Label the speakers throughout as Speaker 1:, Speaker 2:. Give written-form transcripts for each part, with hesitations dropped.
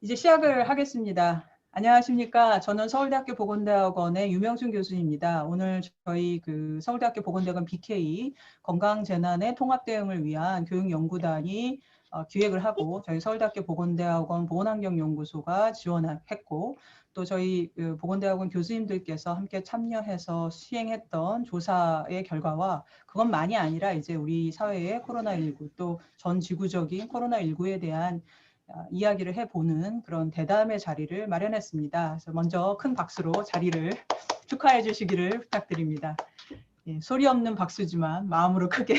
Speaker 1: 이제 시작을 하겠습니다. 안녕하십니까. 저는 서울대학교 보건대학원의 유명순 교수입니다. 오늘 저희 서울대학교 보건대학원 BK 건강재난의 통합대응을 위한 교육연구단이 기획을 하고 저희 서울대학교 보건대학원 보건환경연구소가 지원했고 또 저희 보건대학원 교수님들께서 함께 참여해서 시행했던 조사의 결과와 그것만이 아니라 이제 우리 사회의 코로나19 또 전 지구적인 코로나19에 대한 이야기를 해보는 그런 대담의 자리를 마련했습니다. 그래서 먼저 큰 박수로 자리를 축하해 주시기를 부탁드립니다. 예, 소리 없는 박수지만 마음으로 크게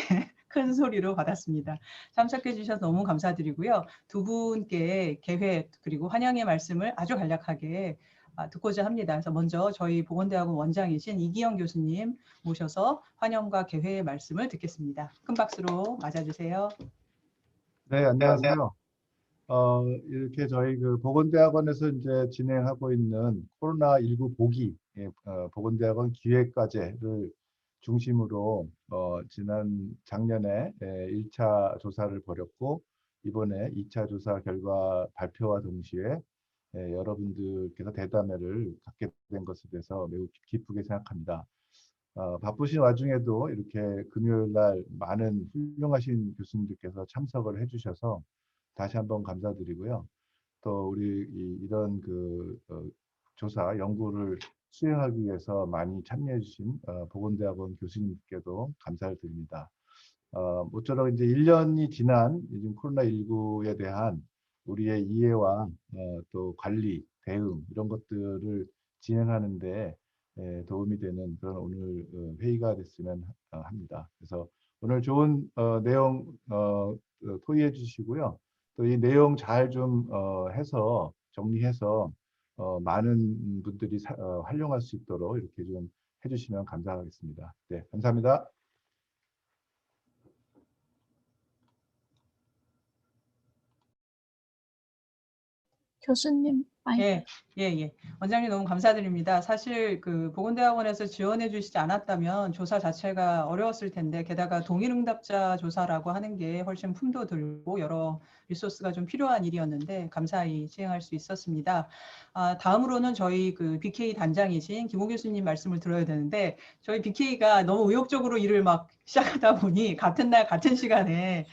Speaker 1: 큰 소리로 받았습니다. 참석해 주셔서 너무 감사드리고요. 두 분께 개회 그리고 환영의 말씀을 아주 간략하게 듣고자 합니다. 그래서 먼저 저희 보건대학원 원장이신 이기영 교수님 모셔서 환영과 개회의 말씀을 듣겠습니다. 큰 박수로 맞아주세요.
Speaker 2: 네, 안녕하세요. 이렇게 저희 보건대학원에서 이제 진행하고 있는 코로나19 보기 보건대학원 기획과제를 중심으로 지난 작년에 1차 조사를 벌였고 이번에 2차 조사 결과 발표와 동시에 여러분들께서 대담회를 갖게 된 것에 대해서 매우 기쁘게 생각합니다. 바쁘신 와중에도 이렇게 금요일 날 많은 훌륭하신 교수님들께서 참석을 해주셔서 다시 한번 감사드리고요. 또 우리 이런 조사 연구를 수행하기 위해서 많이 참여해 주신 보건대학원 교수님께도 감사를 드립니다. 모쪼록 이제 1년이 지난 요즘 코로나19에 대한 우리의 이해와 또 관리, 대응 이런 것들을 진행하는데 도움이 되는 그런 오늘 회의가 됐으면 합니다. 그래서 오늘 좋은 내용 토의해 주시고요. 또 이 내용 잘 좀 해서 정리해서 많은 분들이 활용할 수 있도록 이렇게 좀 해주시면 감사하겠습니다. 네, 감사합니다.
Speaker 3: 교수님 마이크.
Speaker 1: 예. 원장님 너무 감사드립니다. 사실 보건대학원에서 지원해 주시지 않았다면 조사 자체가 어려웠을 텐데 게다가 동일응답자 조사라고 하는 게 훨씬 품도 들고 여러 리소스가 좀 필요한 일이었는데 감사히 시행할 수 있었습니다. 다음으로는 저희 BK 단장이신 김호 교수님 말씀을 들어야 되는데 저희 BK가 너무 의욕적으로 일을 막 시작하다 보니 같은 날 같은 시간에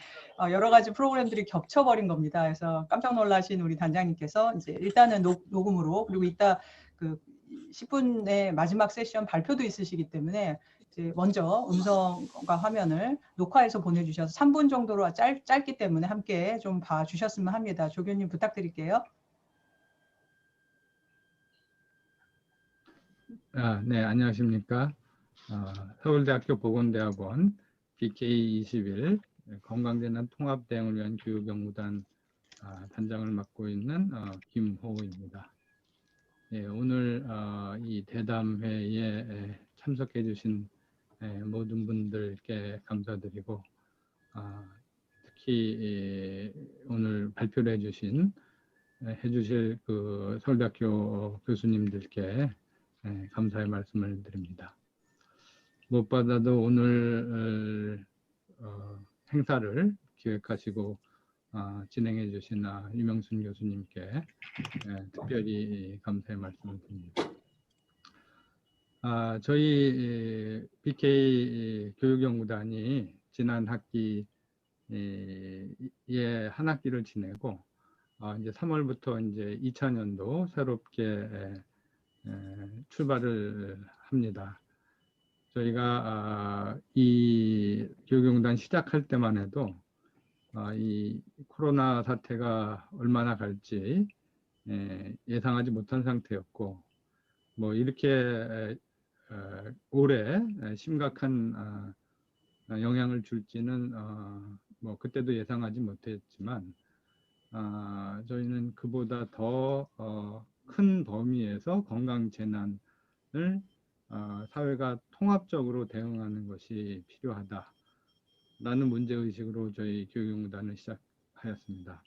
Speaker 1: 여러 가지 프로그램들이 겹쳐버린 겁니다. 그래서 깜짝 놀라신 우리 단장님께서 이제 일단은 녹음으로 그리고 이따 10분의 마지막 세션 발표도 있으시기 때문에 이제 먼저 음성과 화면을 녹화해서 보내주셔서 3분 정도로 짧기 때문에 함께 좀 봐주셨으면 합니다. 조교님 부탁드릴게요.
Speaker 4: 네, 안녕하십니까. 서울대학교 보건대학원 BK21 건강재난 통합대응을 위한 교육연구단 단장을 맡고 있는 김호우입니다. 예, 오늘 이 대담회에 참석해 주신 모든 분들께 감사드리고 특히 오늘 발표를 해주실 서울대학교 교수님들께 감사의 말씀을 드립니다. 무엇보다도 오늘 행사를 기획하시고 진행해 주신 유명순 교수님께 특별히 감사의 말씀을 드립니다. 저희 BK 교육연구단이 지난 학기에 한 학기를 지내고 이제 3월부터 이제 2차년도 새롭게 출발을 합니다. 저희가 이 교육연구단 시작할 때만 해도 이 코로나 사태가 얼마나 갈지 예상하지 못한 상태였고 뭐 이렇게 올해 심각한 영향을 줄지는 뭐 그때도 예상하지 못했지만 저희는 그보다 더 큰 범위에서 건강 재난을 사회가 통합적으로 대응하는 것이 필요하다라는 문제의식으로 저희 교육연구단을 시작하였습니다.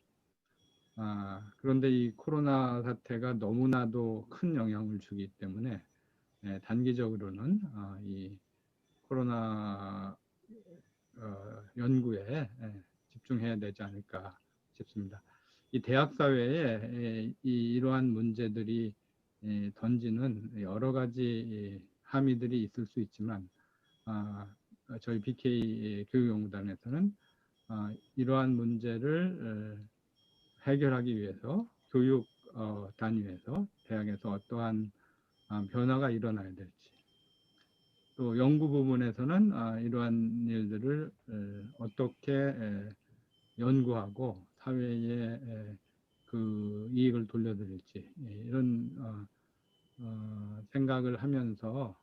Speaker 4: 그런데 이 코로나 사태가 너무나도 큰 영향을 주기 때문에 단기적으로는 이 코로나 연구에 집중해야 되지 않을까 싶습니다. 이 대학 사회에 이러한 문제들이 던지는 여러 가지 함의들이 있을 수 있지만 저희 BK 교육연구단에서는 이러한 문제를 해결하기 위해서 교육 단위에서 대학에서 어떠한 변화가 일어나야 될지, 또 연구 부분에서는 이러한 일들을 어떻게 연구하고 사회에 그 이익을 돌려드릴지, 이런 생각을 하면서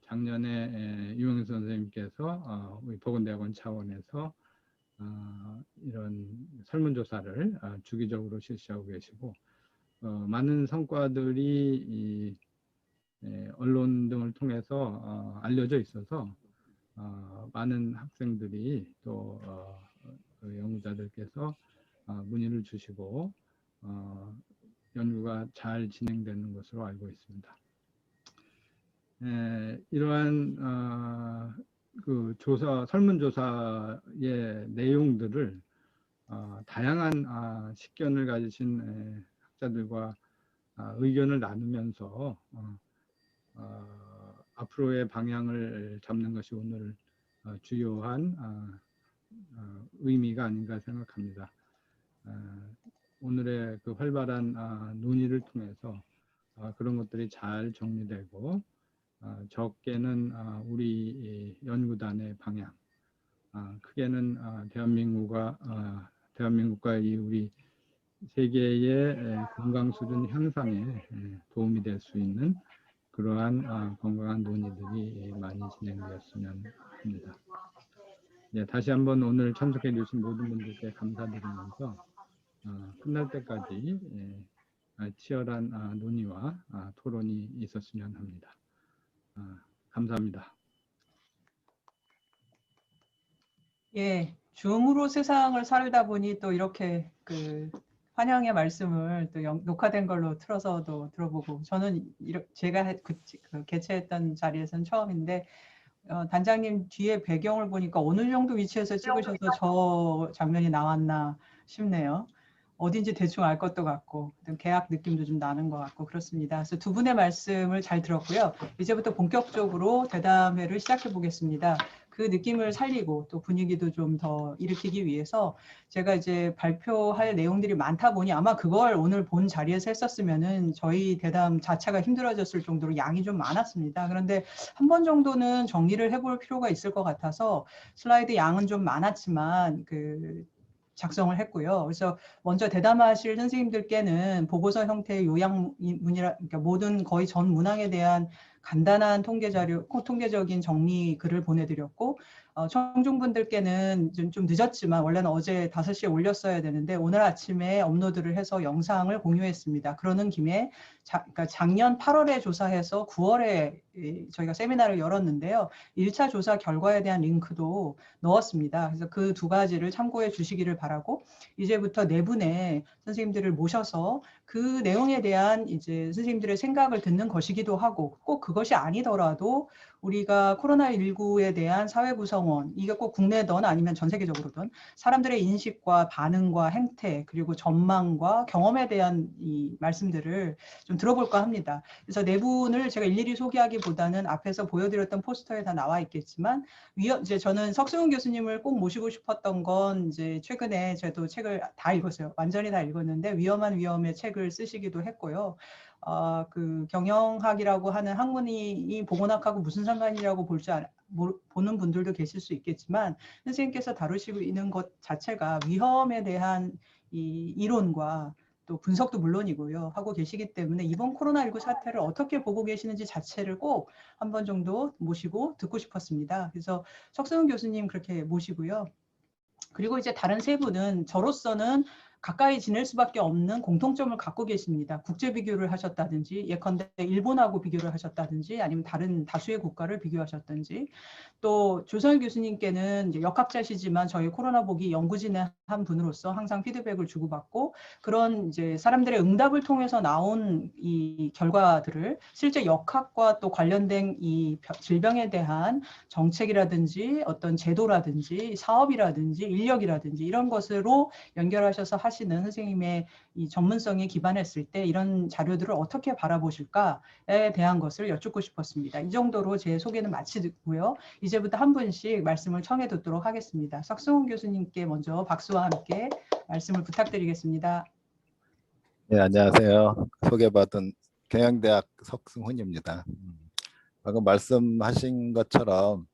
Speaker 4: 작년에 유명수 선생님께서 우리 보건대학원 차원에서 이런 설문조사를 주기적으로 실시하고 계시고, 많은 성과들이 언론 등을 통해서 알려져 있어서 많은 학생들이 또 그 연구자들께서 문의를 주시고 연구가 잘 진행되는 것으로 알고 있습니다. 이러한 그 설문조사의 내용들을 다양한 식견을 가지신 학자들과 의견을 나누면서 앞으로의 방향을 잡는 것이 오늘 주요한 의미가 아닌가 생각합니다. 오늘의 그 활발한 논의를 통해서 그런 것들이 잘 정리되고 적게는 우리 연구단의 방향, 크게는 대한민국과 이 우리 세계의 건강 수준 향상에 도움이 될 수 있는 그러한 건강한 논의들이 많이 진행되었으면 합니다. 네, 다시 한번 오늘 참석해 주신 모든 분들께 감사드리면서 끝날 때까지 치열한 논의와 토론이 있었으면 합니다. 감사합니다.
Speaker 1: 예, 줌으로 세상을 살다 보니 또 이렇게 그 환영의 말씀을 또 녹화된 걸로 틀어서도 들어보고, 저는 제가 그 개최했던 자리에서는 처음인데 단장님 뒤에 배경을 보니까 어느 정도 위치에서 찍으셔서 저 장면이 나왔나 싶네요. 어딘지 대충 알 것도 같고 계약 느낌도 좀 나는 것 같고 그렇습니다. 그래서 두 분의 말씀을 잘 들었고요. 이제부터 본격적으로 대담회를 시작해 보겠습니다. 그 느낌을 살리고 또 분위기도 좀 더 일으키기 위해서 제가 이제 발표할 내용들이 많다 보니 아마 그걸 오늘 본 자리에서 했었으면은 저희 대담 자체가 힘들어졌을 정도로 양이 좀 많았습니다. 그런데 한 번 정도는 정리를 해볼 필요가 있을 것 같아서 슬라이드 양은 좀 많았지만 작성을 했고요. 그래서 먼저 대담하실 선생님들께는 보고서 형태의 요약문이라, 그러니까 모든 거의 전 문항에 대한 간단한 통계 자료, 통계적인 정리 글을 보내드렸고, 청중분들께는 좀 늦었지만 원래는 어제 5시에 올렸어야 되는데 오늘 아침에 업로드를 해서 영상을 공유했습니다. 그러는 김에 그러니까 작년 8월에 조사해서 9월에 저희가 세미나를 열었는데요. 1차 조사 결과에 대한 링크도 넣었습니다. 그래서 그 두 가지를 참고해 주시기를 바라고, 이제부터 네 분의 선생님들을 모셔서 그 내용에 대한 이제 선생님들의 생각을 듣는 것이기도 하고, 꼭 그것이 아니더라도 우리가 코로나19에 대한 사회 구성원, 이게 꼭 국내든 아니면 전 세계적으로든 사람들의 인식과 반응과 행태 그리고 전망과 경험에 대한 이 말씀들을 좀 들어볼까 합니다. 그래서 네 분을 제가 일일이 소개하기보다는 앞에서 보여드렸던 포스터에 다 나와 있겠지만, 이제 저는 석승훈 교수님을 꼭 모시고 싶었던 건 이제 최근에 저도 책을 다 읽었어요. 완전히 다 읽었는데 위험한 위험의 책을 쓰시기도 했고요. 그 경영학이라고 하는 학문이 보건학하고 무슨 상관이라고 보는 분들도 계실 수 있겠지만, 선생님께서 다루시고 있는 것 자체가 위험에 대한 이 이론과 또 분석도 물론이고요 하고 계시기 때문에 이번 코로나19 사태를 어떻게 보고 계시는지 자체를 꼭 한 번 정도 모시고 듣고 싶었습니다. 그래서 석승훈 교수님 그렇게 모시고요. 그리고 이제 다른 세 분은 저로서는 가까이 지낼 수밖에 없는 공통점을 갖고 계십니다. 국제 비교를 하셨다든지, 예컨대 일본하고 비교를 하셨다든지, 아니면 다른 다수의 국가를 비교하셨든지, 또 조성일 교수님께는 이제 역학자시지만 저희 코로나 보기 연구진의 한 분으로서 항상 피드백을 주고받고, 그런 이제 사람들의 응답을 통해서 나온 이 결과들을 실제 역학과 또 관련된 이 질병에 대한 정책이라든지 어떤 제도라든지 사업이라든지 인력이라든지 이런 것으로 연결하셔서 하시는 선생님의 이 전문성에 기반했을 때 이런 자료들을 어떻게 바라보실까에 대한 것을 여쭙고 싶었습니다. 이 정도로 제 소개는 마치고요. 이제부터 한 분씩 말씀을 청해 듣도록 하겠습니다. 석승훈 교수님께 먼저 박수와 함께 말씀을 부탁드리겠습니다.
Speaker 3: 네, 안녕하세요. 소개받은 경영대학 석승훈입니다. 방금 말씀하신 것처럼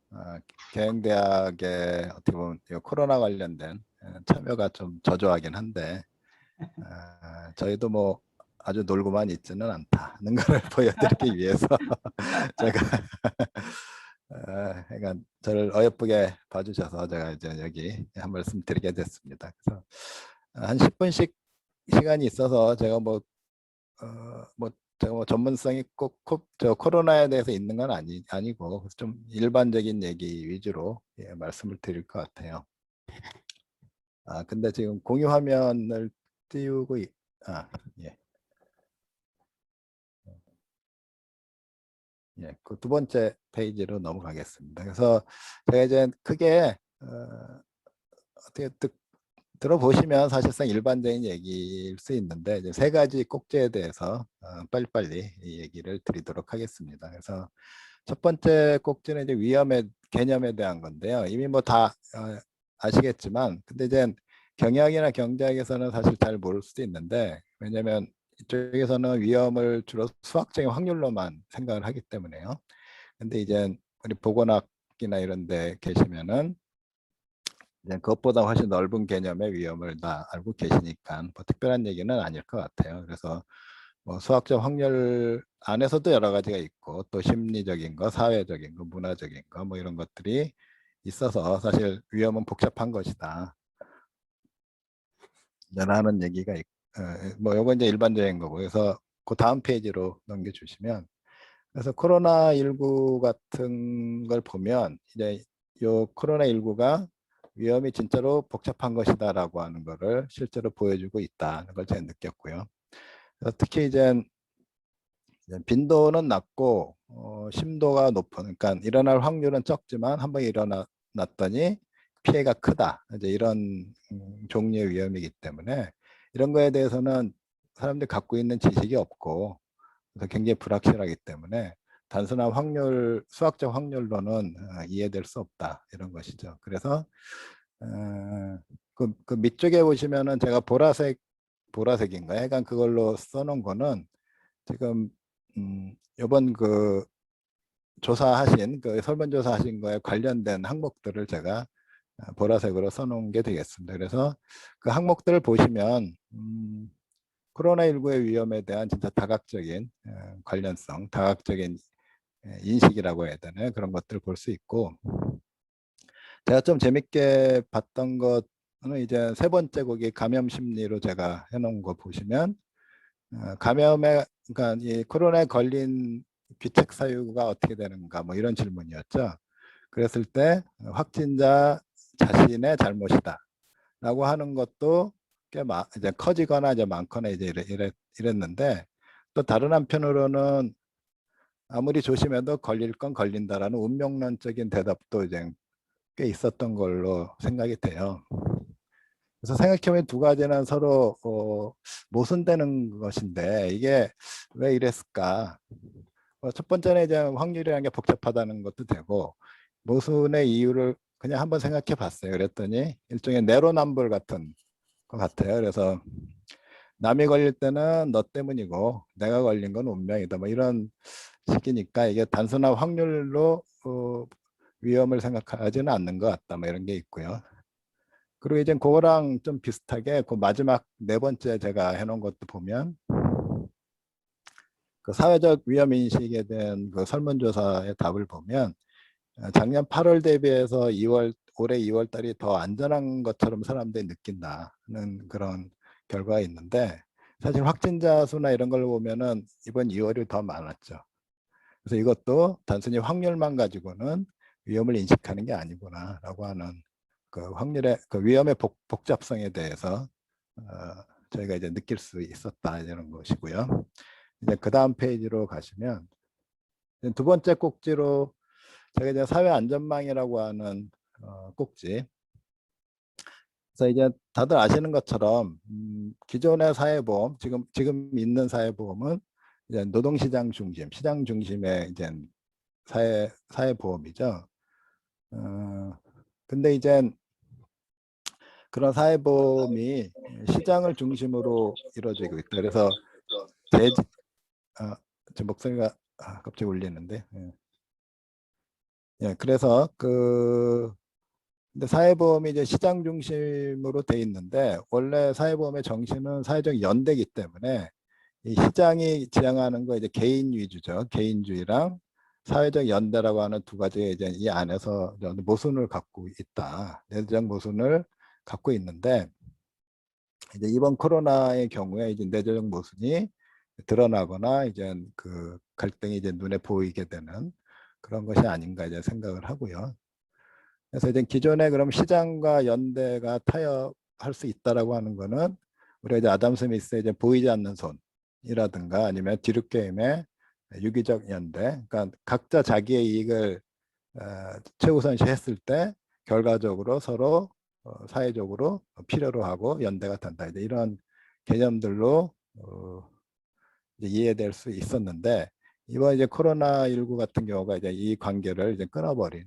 Speaker 3: 경영대학의 어떻게 보면 이 코로나 관련된 참여가 좀 저조하긴 한데 저희도 뭐 아주 놀고만 있지는 않다는 것을 보여드리기 위해서 제가 그러니까 저를 어여쁘게 봐주셔서 제가 이제 여기 한 말씀 드리게 됐습니다. 그래서 한 10분씩 시간이 있어서 제가 제가 전문성이 꼭 저 코로나에 대해서 있는 건 아니고 좀 일반적인 얘기 위주로 말씀을 드릴 것 같아요. 근데 지금 공유 화면을 띄우고 예. 예, 그 두 번째 페이지로 넘어가겠습니다. 그래서 제가 이제 크게 어떻게 들어보시면 사실상 일반적인 얘기일 수 있는데 이제 세 가지 꼭지에 대해서 빨리빨리 이 얘기를 드리도록 하겠습니다. 그래서 첫 번째 꼭지는 이제 위험의 개념에 대한 건데요. 이미 뭐 다 아시겠지만, 근데 이제 경영이나 경제학에서는 사실 잘 모를 수도 있는데, 왜냐하면 이쪽에서는 위험을 주로 수학적인 확률로만 생각을 하기 때문에요. 근데 이제 우리 보건학이나 이런 데 계시면은 이제 그것보다 훨씬 넓은 개념의 위험을 다 알고 계시니까 뭐 특별한 얘기는 아닐 것 같아요. 그래서 뭐 수학적 확률 안에서도 여러 가지가 있고 또 심리적인 거, 사회적인 거, 문화적인 거 뭐 이런 것들이 있어서 사실 위험은 복잡한 것이다 라는 얘기가 뭐 요거 이제 일반적인 거고, 그래서 그 다음 페이지로 넘겨주시면, 그래서 코로나19 같은 걸 보면 이제 요 코로나19가 위험이 진짜로 복잡한 것이다라고 하는 거를 실제로 보여주고 있다는 걸 제가 느꼈고요. 그래서 특히 이제 빈도는 낮고 심도가 높은, 그러니까 일어날 확률은 적지만 한번 일어났더니 피해가 크다, 이제 이런 종류의 위험이기 때문에 이런 거에 대해서는 사람들이 갖고 있는 지식이 없고 그래서 굉장히 불확실하기 때문에 단순한 확률, 수학적 확률로는 이해될 수 없다, 이런 것이죠. 그래서 그 밑쪽에 보시면은 제가 보라색인가요? 약간 그걸로 써놓은 거는 지금 이번 그 조사하신 그 설문조사하신 거에 관련된 항목들을 제가 보라색으로 써놓은 게 되겠습니다. 그래서 그 항목들을 보시면 코로나19의 위험에 대한 진짜 다각적인 관련성, 다각적인 인식이라고 해야 되나요? 그런 것들을 볼 수 있고, 제가 좀 재밌게 봤던 것은 이제 세 번째 거기 감염 심리로 제가 해놓은 거 보시면 감염에, 그러니까 이 코로나에 걸린 귀책 사유가 어떻게 되는가 뭐 이런 질문이었죠. 그랬을 때 확진자 자신의 잘못이다 라고 하는 것도 꽤 이제 커지거나 이제 많거나 이제 이랬는데, 또 다른 한편으로는 아무리 조심해도 걸릴 건 걸린다라는 운명론적인 대답도 이제 꽤 있었던 걸로 생각이 돼요. 그래서 생각해보면 두 가지는 서로 모순되는 것인데 이게 왜 이랬을까? 첫 번째는 이제 확률이라는 게 복잡하다는 것도 되고, 모순의 이유를 그냥 한번 생각해 봤어요. 그랬더니 일종의 내로남불 같은 것 같아요. 그래서 남이 걸릴 때는 너 때문이고 내가 걸린 건 운명이다, 뭐 이런 식이니까 이게 단순한 확률로 위험을 생각하지는 않는 것 같다, 뭐 이런 게 있고요. 그리고 이제 그거랑 좀 비슷하게 그 마지막 네 번째 제가 해놓은 것도 보면, 그 사회적 위험 인식에 대한 그 설문조사의 답을 보면 작년 8월 대비해서 올해 2월 달이 더 안전한 것처럼 사람들이 느낀다는 그런 결과가 있는데, 사실 확진자 수나 이런 걸 보면은 이번 2월이 더 많았죠. 그래서 이것도 단순히 확률만 가지고는 위험을 인식하는 게 아니구나라고 하는 그 확률의 그 위험의 복잡성에 대해서 저희가 이제 느낄 수 있었다, 이런 것이고요. 이제 그 다음 페이지로 가시면 두 번째 꼭지로 제가 이제 사회 안전망이라고 하는 꼭지. 그래서 이제 다들 아시는 것처럼 기존의 사회보험, 지금 있는 사회보험은 이제 노동시장 중심, 시장 중심의 이제 사회보험이죠. 근데 이제 그런 사회보험이 시장을 중심으로 이루어지고 있다. 그래서 제, 제 목소리가 갑자기 울리는데, 예, 그래서 근데 사회보험이 이제 시장 중심으로 돼 있는데 원래 사회보험의 정신은 사회적 연대이기 때문에 이 시장이 지향하는 거 이제 개인 위주죠. 개인주의랑 사회적 연대라고 하는 두 가지 이제 이 안에서 모순을 갖고 있다. 내재적 모순을 갖고 있는데 이제 이번 코로나의 경우에 이제 내재적 모순이 드러나거나 이제 그 갈등이 이제 눈에 보이게 되는 그런 것이 아닌가 이제 생각을 하고요. 그래서 이제 기존에 그럼 시장과 연대가 타협할 수 있다라고 하는 거는 우리가 이제 아담 스미스의 이제 보이지 않는 손이라든가 아니면 디룩게임의 유기적 연대, 그러니까 각자 자기의 이익을 최우선시했을 때 결과적으로 서로 사회적으로 필요로 하고 연대가 된다. 이제 이런 개념들로 이제 이해될 수 있었는데 이번 이제 코로나19 같은 경우가 이제 이 관계를 이제 끊어버린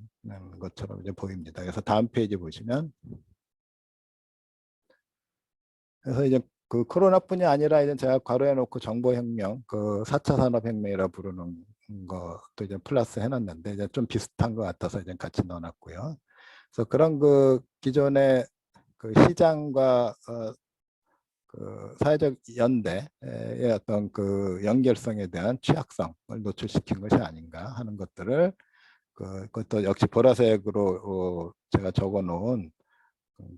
Speaker 3: 것처럼 이제 보입니다. 그래서 다음 페이지 보시면 그래서 이제 그 코로나뿐이 아니라 이제 제가 괄호해 놓고 정보혁명, 그 4차 산업혁명이라 부르는 것도 이제 플러스 해놨는데 이제 좀 비슷한 것 같아서 이제 같이 넣어놨고요. 그래서 그런 그 기존의 그 시장과 그 사회적 연대의 어떤 그 연결성에 대한 취약성을 노출시킨 것이 아닌가 하는 것들을 그것도 역시 보라색으로 제가 적어놓은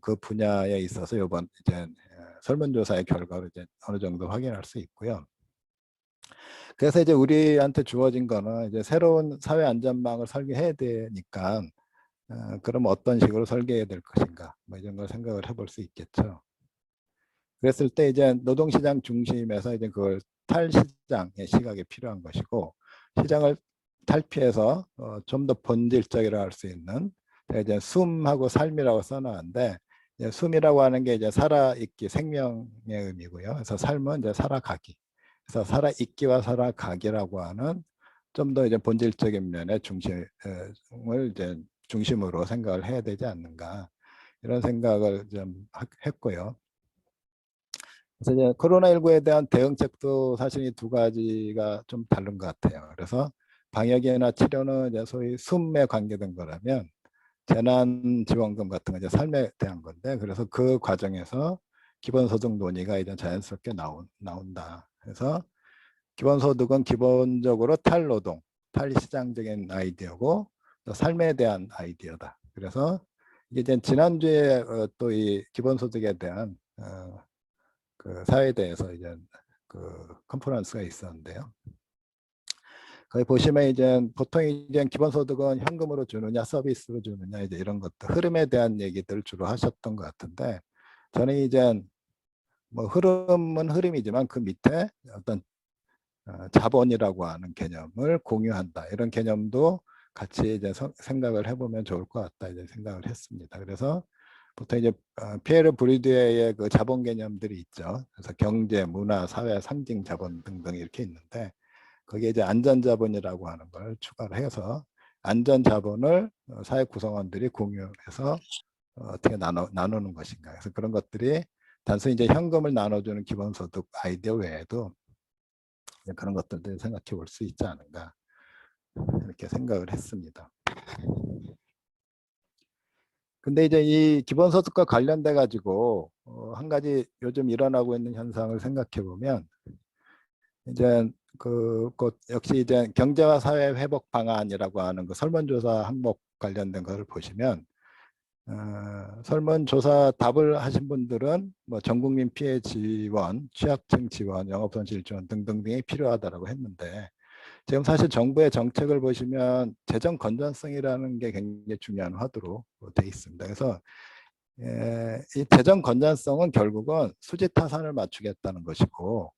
Speaker 3: 그 분야에 있어서 이번 이제 설문조사의 결과로 이제 어느 정도 확인할 수 있고요. 그래서 이제 우리한테 주어진 거는 이제 새로운 사회 안전망을 설계해야 되니까 그럼 어떤 식으로 설계해야 될 것인가 뭐 이런 걸 생각을 해볼 수 있겠죠. 그랬을 때 이제 노동시장 중심에서 이제 그걸 탈시장의 시각이 필요한 것이고 시장을 탈피해서 좀 더 본질적이라 할 수 있는 이제 숨하고 삶이라고 써놨는데 숨이라고 하는 게 이제 살아있기 생명의 의미고요. 그래서 삶은 이제 살아가기. 그래서 살아있기와 살아가기라고 하는 좀 더 이제 본질적인 면의 중심을 이제 중심으로 생각을 해야 되지 않는가 이런 생각을 좀 했고요. 그래서 이제 코로나19에 대한 대응책도 사실 이 두 가지가 좀 다른 것 같아요. 그래서 방역이나 치료는 이제 소위 숨에 관계된 거라면 재난지원금 같은 건 이제 삶에 대한 건데 그래서 그 과정에서 기본소득 논의가 이제 자연스럽게 나온다. 그래서 기본소득은 기본적으로 탈노동, 탈시장적인 아이디어고 삶에 대한 아이디어다. 그래서 이게 이제 지난주에 또 이 기본소득에 대한 그 사회에 대해서 이제 그 컨퍼런스가 있었는데요. 거기 보시면 이제 보통 이제 기본소득은 현금으로 주느냐 서비스로 주느냐 이제 이런 것들 흐름에 대한 얘기들 주로 하셨던 것 같은데 저는 이제 뭐 흐름은 흐름이지만 그 밑에 어떤 자본이라고 하는 개념을 공유한다 이런 개념도 같이 이제 생각을 해보면 좋을 것 같다 이제 생각을 했습니다. 그래서 보통 이제 피에르 브리드의 그 자본 개념들이 있죠. 그래서 경제, 문화, 사회, 상징 자본 등등 이렇게 있는데 거기에 이제 안전 자본이라고 하는 걸 추가를 해서 안전 자본을 사회 구성원들이 공유해서 어떻게 나누는 것인가. 그래서 그런 것들이 단순히 이제 현금을 나눠주는 기본소득 아이디어 외에도 그런 것들도 생각해 볼 수 있지 않은가 이렇게 생각을 했습니다. 근데 이제 이 기본소득과 관련돼 가지고 한 가지 요즘 일어나고 있는 현상을 생각해 보면 이제 곧 역시 이제 경제와 사회 회복 방안이라고 하는 그 설문조사 항목 관련된 것을 보시면 설문조사 답을 하신 분들은 뭐 전국민 피해 지원, 취약층 지원, 영업손실 지원 등등 등이 필요하다고 했는데 지금 사실 정부의 정책을 보시면 재정 건전성이라는 게 굉장히 중요한 화두로 돼 있습니다. 그래서 이 재정 건전성은 결국은 수지 타산을 맞추겠다는 것이고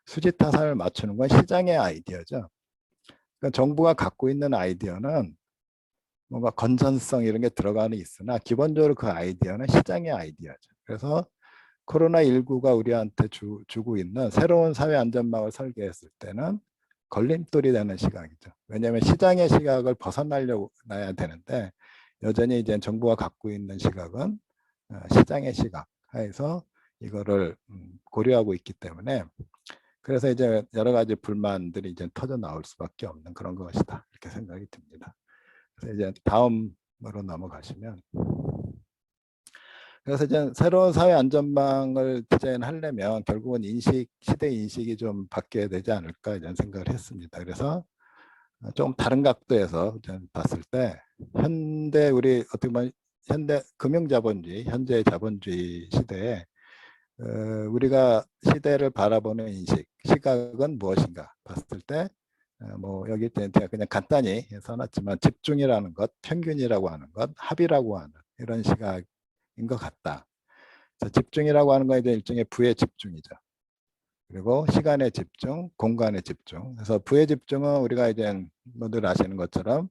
Speaker 3: 수지 타산을 맞추는 건 시장의 아이디어죠. 그러니까 정부가 갖고 있는 아이디어는 뭔가 건전성 이런 게 들어가는 있으나 기본적으로 그 아이디어는 시장의 아이디어죠. 그래서 코로나19가 우리한테 주고 있는 새로운 사회 안전망을 설계했을 때는 걸림돌이 되는 시각이죠. 왜냐하면 시장의 시각을 벗어나려고 놔야 되는데 여전히 이제 정부가 갖고 있는 시각은 시장의 시각 하에서 이거를 고려하고 있기 때문에 그래서 이제 여러 가지 불만들이 이제 터져 나올 수밖에 없는 그런 것이다 이렇게 생각이 듭니다. 그래서 이제 다음으로 넘어가시면 그래서 이제 새로운 사회 안전망을 디자인하려면 결국은 시대 인식이 좀 바뀌어야 되지 않을까 이런 생각을 했습니다. 그래서 좀 다른 각도에서 봤을 때 현대 우리 어떻게 보면 현대 금융자본주의, 현재 자본주의 시대에 우리가 시대를 바라보는 인식, 시각은 무엇인가 봤을 때 뭐 여기 제가 그냥 간단히 써놨지만 집중이라는 것, 평균이라고 하는 것, 합이라고 하는 이런 시각인 것 같다. 집중이라고 하는 건 이제 일종의 부의 집중이죠. 그리고 시간의 집중, 공간의 집중. 그래서 부의 집중은 우리가 이제 모두 아시는 것처럼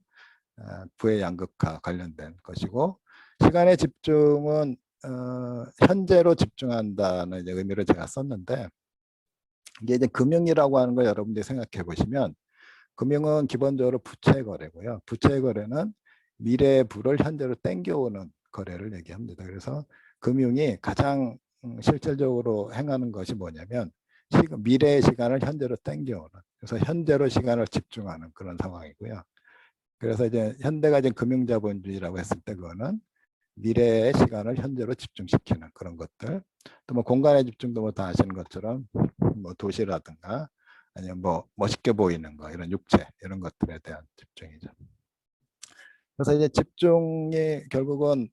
Speaker 3: 부의 양극화 관련된 것이고, 시간의 집중은 현재로 집중한다는 이제 의미를 제가 썼는데, 이게 이제 금융이라고 하는 거 여러분들이 생각해 보시면, 금융은 기본적으로 부채 거래고요. 부채 거래는 미래의 부를 현재로 땡겨오는 거래를 얘기합니다. 그래서 금융이 가장 실질적으로 행하는 것이 뭐냐면 미래의 시간을 현재로 땡겨오는, 그래서 현재로 시간을 집중하는 그런 상황이고요. 그래서 이제 현대가 이제 금융자본주의라고 했을 때 그거는 미래의 시간을 현재로 집중시키는 그런 것들. 또 뭐 공간의 집중도 뭐 다 아시는 것처럼 뭐 도시라든가 아니면 뭐 멋있게 보이는 거 이런 육체 이런 것들에 대한 집중이죠. 그래서 이제 집중이 결국은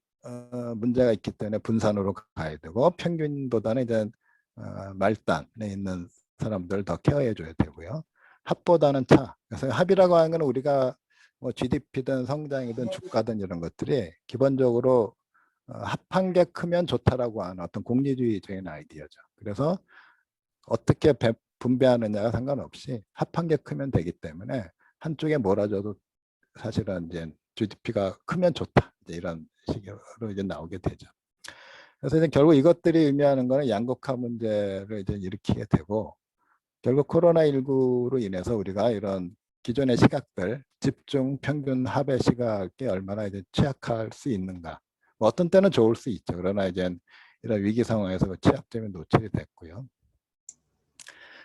Speaker 3: 문제가 있기 때문에 분산으로 가야 되고 평균보다는 이제 말단에 있는 사람들 더 케어해 줘야 되고요. 합보다는 차. 그래서 합이라고 하는 건 우리가 뭐 GDP든 성장이든 주가든 이런 것들이 기본적으로 합한 게 크면 좋다라고 하는 어떤 공리주의적인 아이디어죠. 그래서 어떻게 분배하느냐가 상관없이 합한 게 크면 되기 때문에 한쪽에 몰아줘도 사실은 이제 GDP가 크면 좋다. 이제 이런 식으로 이제 나오게 되죠. 그래서 이제 결국 이것들이 의미하는 거는 양극화 문제를 이제 일으키게 되고 결국 코로나19로 인해서 우리가 이런 기존의 시각들, 집중, 평균, 합의 시각에 얼마나 이제 취약할 수 있는가. 뭐 어떤 때는 좋을 수 있죠. 그러나 이제 이런 위기 상황에서 그 취약점이 노출이 됐고요.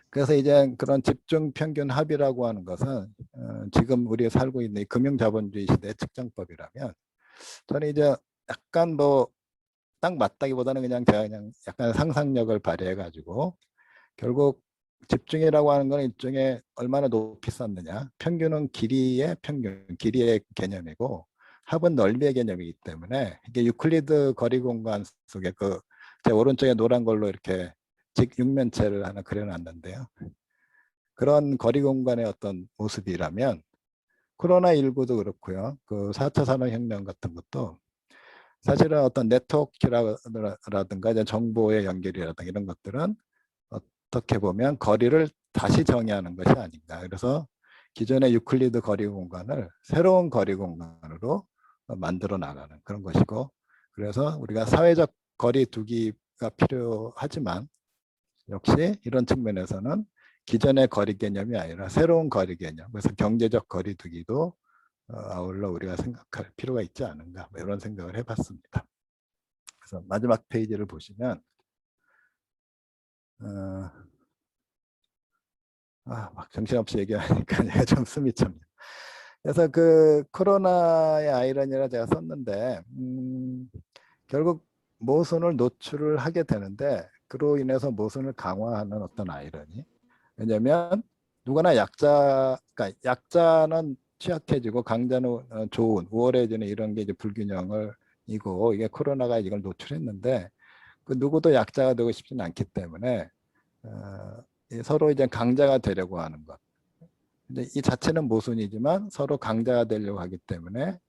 Speaker 3: 그래서 이제 그런 집중, 평균, 합이라고 하는 것은 지금 우리가 살고 있는 이 금융자본주의 시대의 측정법이라면 저는 이제 약간 뭐 딱 맞다기보다는 그냥 제가 그냥 약간 상상력을 발휘해 가지고 결국 집중이라고 하는 건 일종의 얼마나 높이 썼느냐. 평균은 길이의 평균, 길이의 개념이고 합은 넓이의 개념이기 때문에 이게 유클리드 거리 공간 속에 그 제 오른쪽에 노란 걸로 이렇게 육면체를 하나 그려놨는데요. 그런 거리 공간의 어떤 모습이라면 코로나19도 그렇고요. 그 4차 산업혁명 같은 것도 사실은 어떤 네트워크라든가 정보의 연결이라든가 이런 것들은 어떻게 보면 거리를 다시 정의하는 것이 아닌가. 그래서 기존의 유클리드 거리 공간을 새로운 거리 공간으로 만들어 나가는 그런 것이고, 그래서 우리가 사회적 거리 두기가 필요하지만 역시 이런 측면에서는 기존의 거리 개념이 아니라 새로운 거리 개념, 그래서 경제적 거리 두기도 아울러 우리가 생각할 필요가 있지 않은가, 뭐 이런 생각을 해봤습니다. 그래서 마지막 페이지를 보시면 막 정신없이 얘기하니까 제가 좀 숨이 찹니다. 그래서 그 코로나의 아이러니라 제가 썼는데 결국 모순을 노출을 하게 되는데 그로 인해서 모순을 강화하는 어떤 아이러니. 왜냐하면 누구나 그러니까 약자는 취약해지고 강자는 좋은, 우월해지는 이런 게 이제 불균형을 이고 이게 코로나가 이걸 노출했는데 그 누구도 약자가 되고 싶지는 않기 때문에 서로 이제 강자가 되려고 하는 것. 근데 이 자체는 모순이지만 서로 강자가 되려고 하기 때문에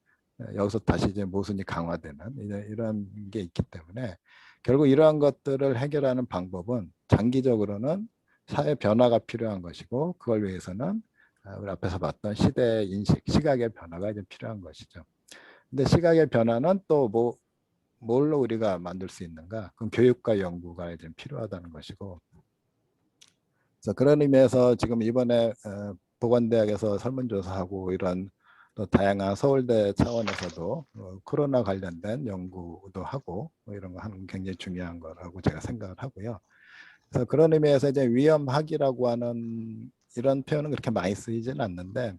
Speaker 3: 여기서 다시 이제 모순이 강화되는 이런 게 있기 때문에 결국 이러한 것들을 해결하는 방법은 장기적으로는 사회 변화가 필요한 것이고 그걸 위해서는 우리 앞에서 봤던 시대 인식, 시각의 변화가 이제 필요한 것이죠. 근데 시각의 변화는 또 뭘로 우리가 만들 수 있는가? 그럼 교육과 연구가 이제 필요하다는 것이고, 그래서 그런 의미에서 지금 이번에 보건대학에서 설문조사하고 이런 또 다양한 서울대 차원에서도 코로나 관련된 연구도 하고 뭐 이런 거 하는 게 굉장히 중요한 거라고 제가 생각을 하고요. 그래서 그런 의미에서 이제 위험학이라고 하는 이런 표현은 그렇게 많이 쓰이지는 않는데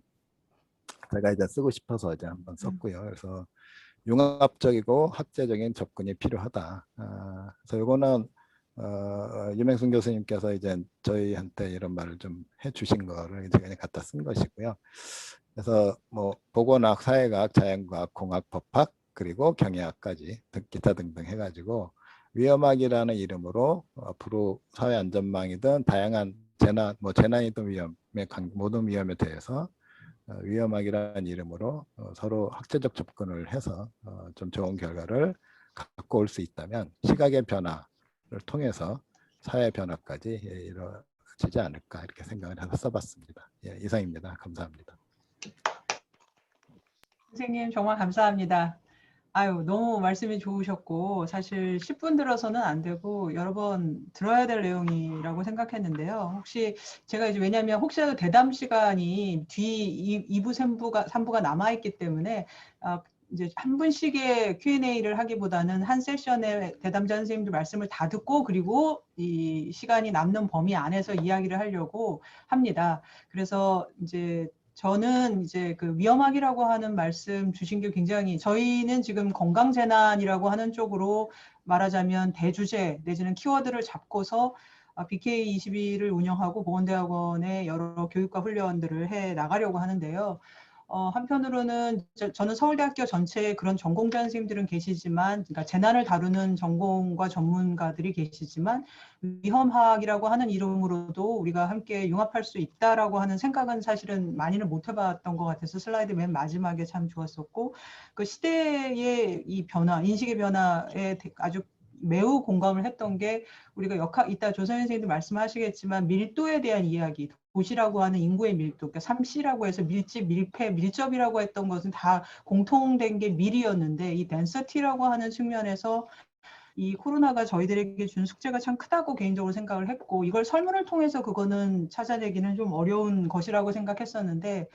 Speaker 3: 제가 이제 쓰고 싶어서 이제 한번 썼고요. 그래서 융합적이고 학제적인 접근이 필요하다. 그래서 이거는 유명순 교수님께서 이제 저희한테 이런 말을 좀 해주신 거를 이제 그냥 갖다 쓴 것이고요. 그래서 뭐 보건학, 사회과학, 자연과학, 공학, 법학 그리고 경영학까지 기타 등등 해가지고 위험학이라는 이름으로 앞으로 사회 안전망이든 다양한 재난, 뭐 재난이든 위험에 모든 위험에 대해서 위험학이라는 이름으로 서로 학제적 접근을 해서 좀 좋은 결과를 갖고 올 수 있다면 시각의 변화를 통해서 사회 변화까지 이루어지지 않을까 이렇게 생각을 해서 써봤습니다. 예, 이상입니다. 감사합니다.
Speaker 1: 선생님 정말 감사합니다. 아유, 너무 말씀이 좋으셨고 사실 10분 들어서는 안 되고 여러 번 들어야 될 내용이라고 생각했는데요. 혹시 제가 이제 왜냐하면 혹시라도 대담 시간이 뒤 2부, 3부가 남아있기 때문에 이제 한 분씩의 Q&A를 하기보다는 한 세션에 대담자 선생님들 말씀을 다 듣고 그리고 이 시간이 남는 범위 안에서 이야기를 하려고 합니다. 그래서 이제 저는 이제 그 위험학이라고 하는 말씀 주신 게 굉장히 저희는 지금 건강재난이라고 하는 쪽으로 말하자면 대주제 내지는 키워드를 잡고서 BK21을 운영하고 보건대학원의 여러 교육과 훈련들을 해 나가려고 하는데요. 한편으로는 저는 서울대학교 전체에 그런 전공자 선생님들은 계시지만, 그러니까 재난을 다루는 전공과 전문가들이 계시지만 위험학이라고 하는 이름으로도 우리가 함께 융합할 수 있다라고 하는 생각은 사실은 많이는 못 해봤던 것 같아서 슬라이드 맨 마지막에 참 좋았었고 그 시대의 이 변화, 인식의 변화에 아주 매우 공감을 했던 게 우리가 이따 조선 선생님도 말씀하시겠지만 밀도에 대한 이야기, 도시라고 하는 인구의 밀도, 그러니까 3C라고 해서 밀집, 밀폐, 밀접이라고 했던 것은 다 공통된 게 밀이었는데 이 덴서티라고 하는 측면에서 이 코로나가 저희들에게 준 숙제가 참 크다고 개인적으로 생각을 했고 이걸 설문을 통해서 그거는 찾아내기는 좀 어려운 것이라고 생각했었는데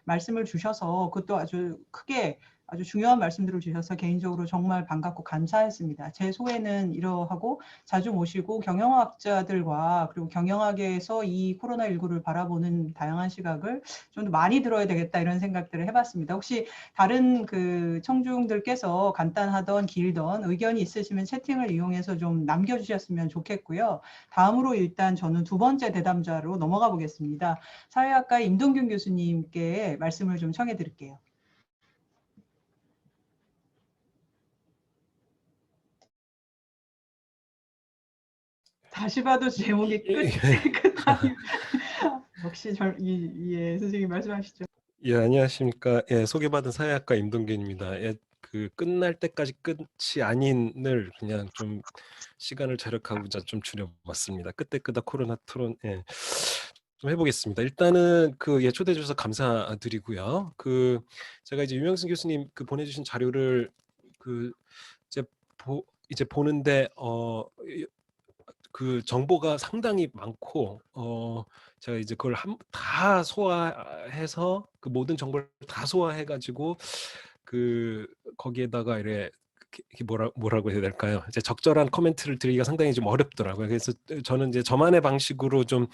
Speaker 1: 말씀을 주셔서 그것도 아주 크게 아주 중요한 말씀들을 주셔서 개인적으로 정말 반갑고 감사했습니다. 제 소회는 이러하고 자주 모시고 경영학자들과 그리고 경영학에서 이 코로나19를 바라보는 다양한 시각을 좀 더 많이 들어야 되겠다 이런 생각들을 해봤습니다. 혹시 다른 그 청중들께서 간단하던 길던 의견이 있으시면 채팅을 이용해서 좀 남겨주셨으면 좋겠고요. 다음으로 일단 저는 두 번째 대담자로 넘어가 보겠습니다. 사회학과 임동균 교수님께 말씀을 좀 청해 드릴게요. 다시 봐도 제목이 끝까지 역시 예, 선생님 말씀하시죠.
Speaker 5: 예, 안녕하십니까. 예, 소개받은 사회학과 임동균입니다. 예, 그 끝날 때까지 끝이 아닌을 그냥 좀 시간을 절약하고자 좀 줄여봤습니다. 끄다 코로나 토론 좀 해보겠습니다. 일단은 그 초대해 주셔서 감사드리고요. 그 제가 이제 유명승 교수님 그 보내주신 자료를 그 이제 보는데 그 정보가 상당히 많고 제가 이제 그걸 다 소화해서 그 모든 정보를 다 소화해 가지고 그 거기에다가 이렇게 뭐라고 해야 될까요? 이제 적절한 코멘트를 드리기가 상당히 좀 어렵더라고요. 그래서 저는 이제 저만의 방식으로 좀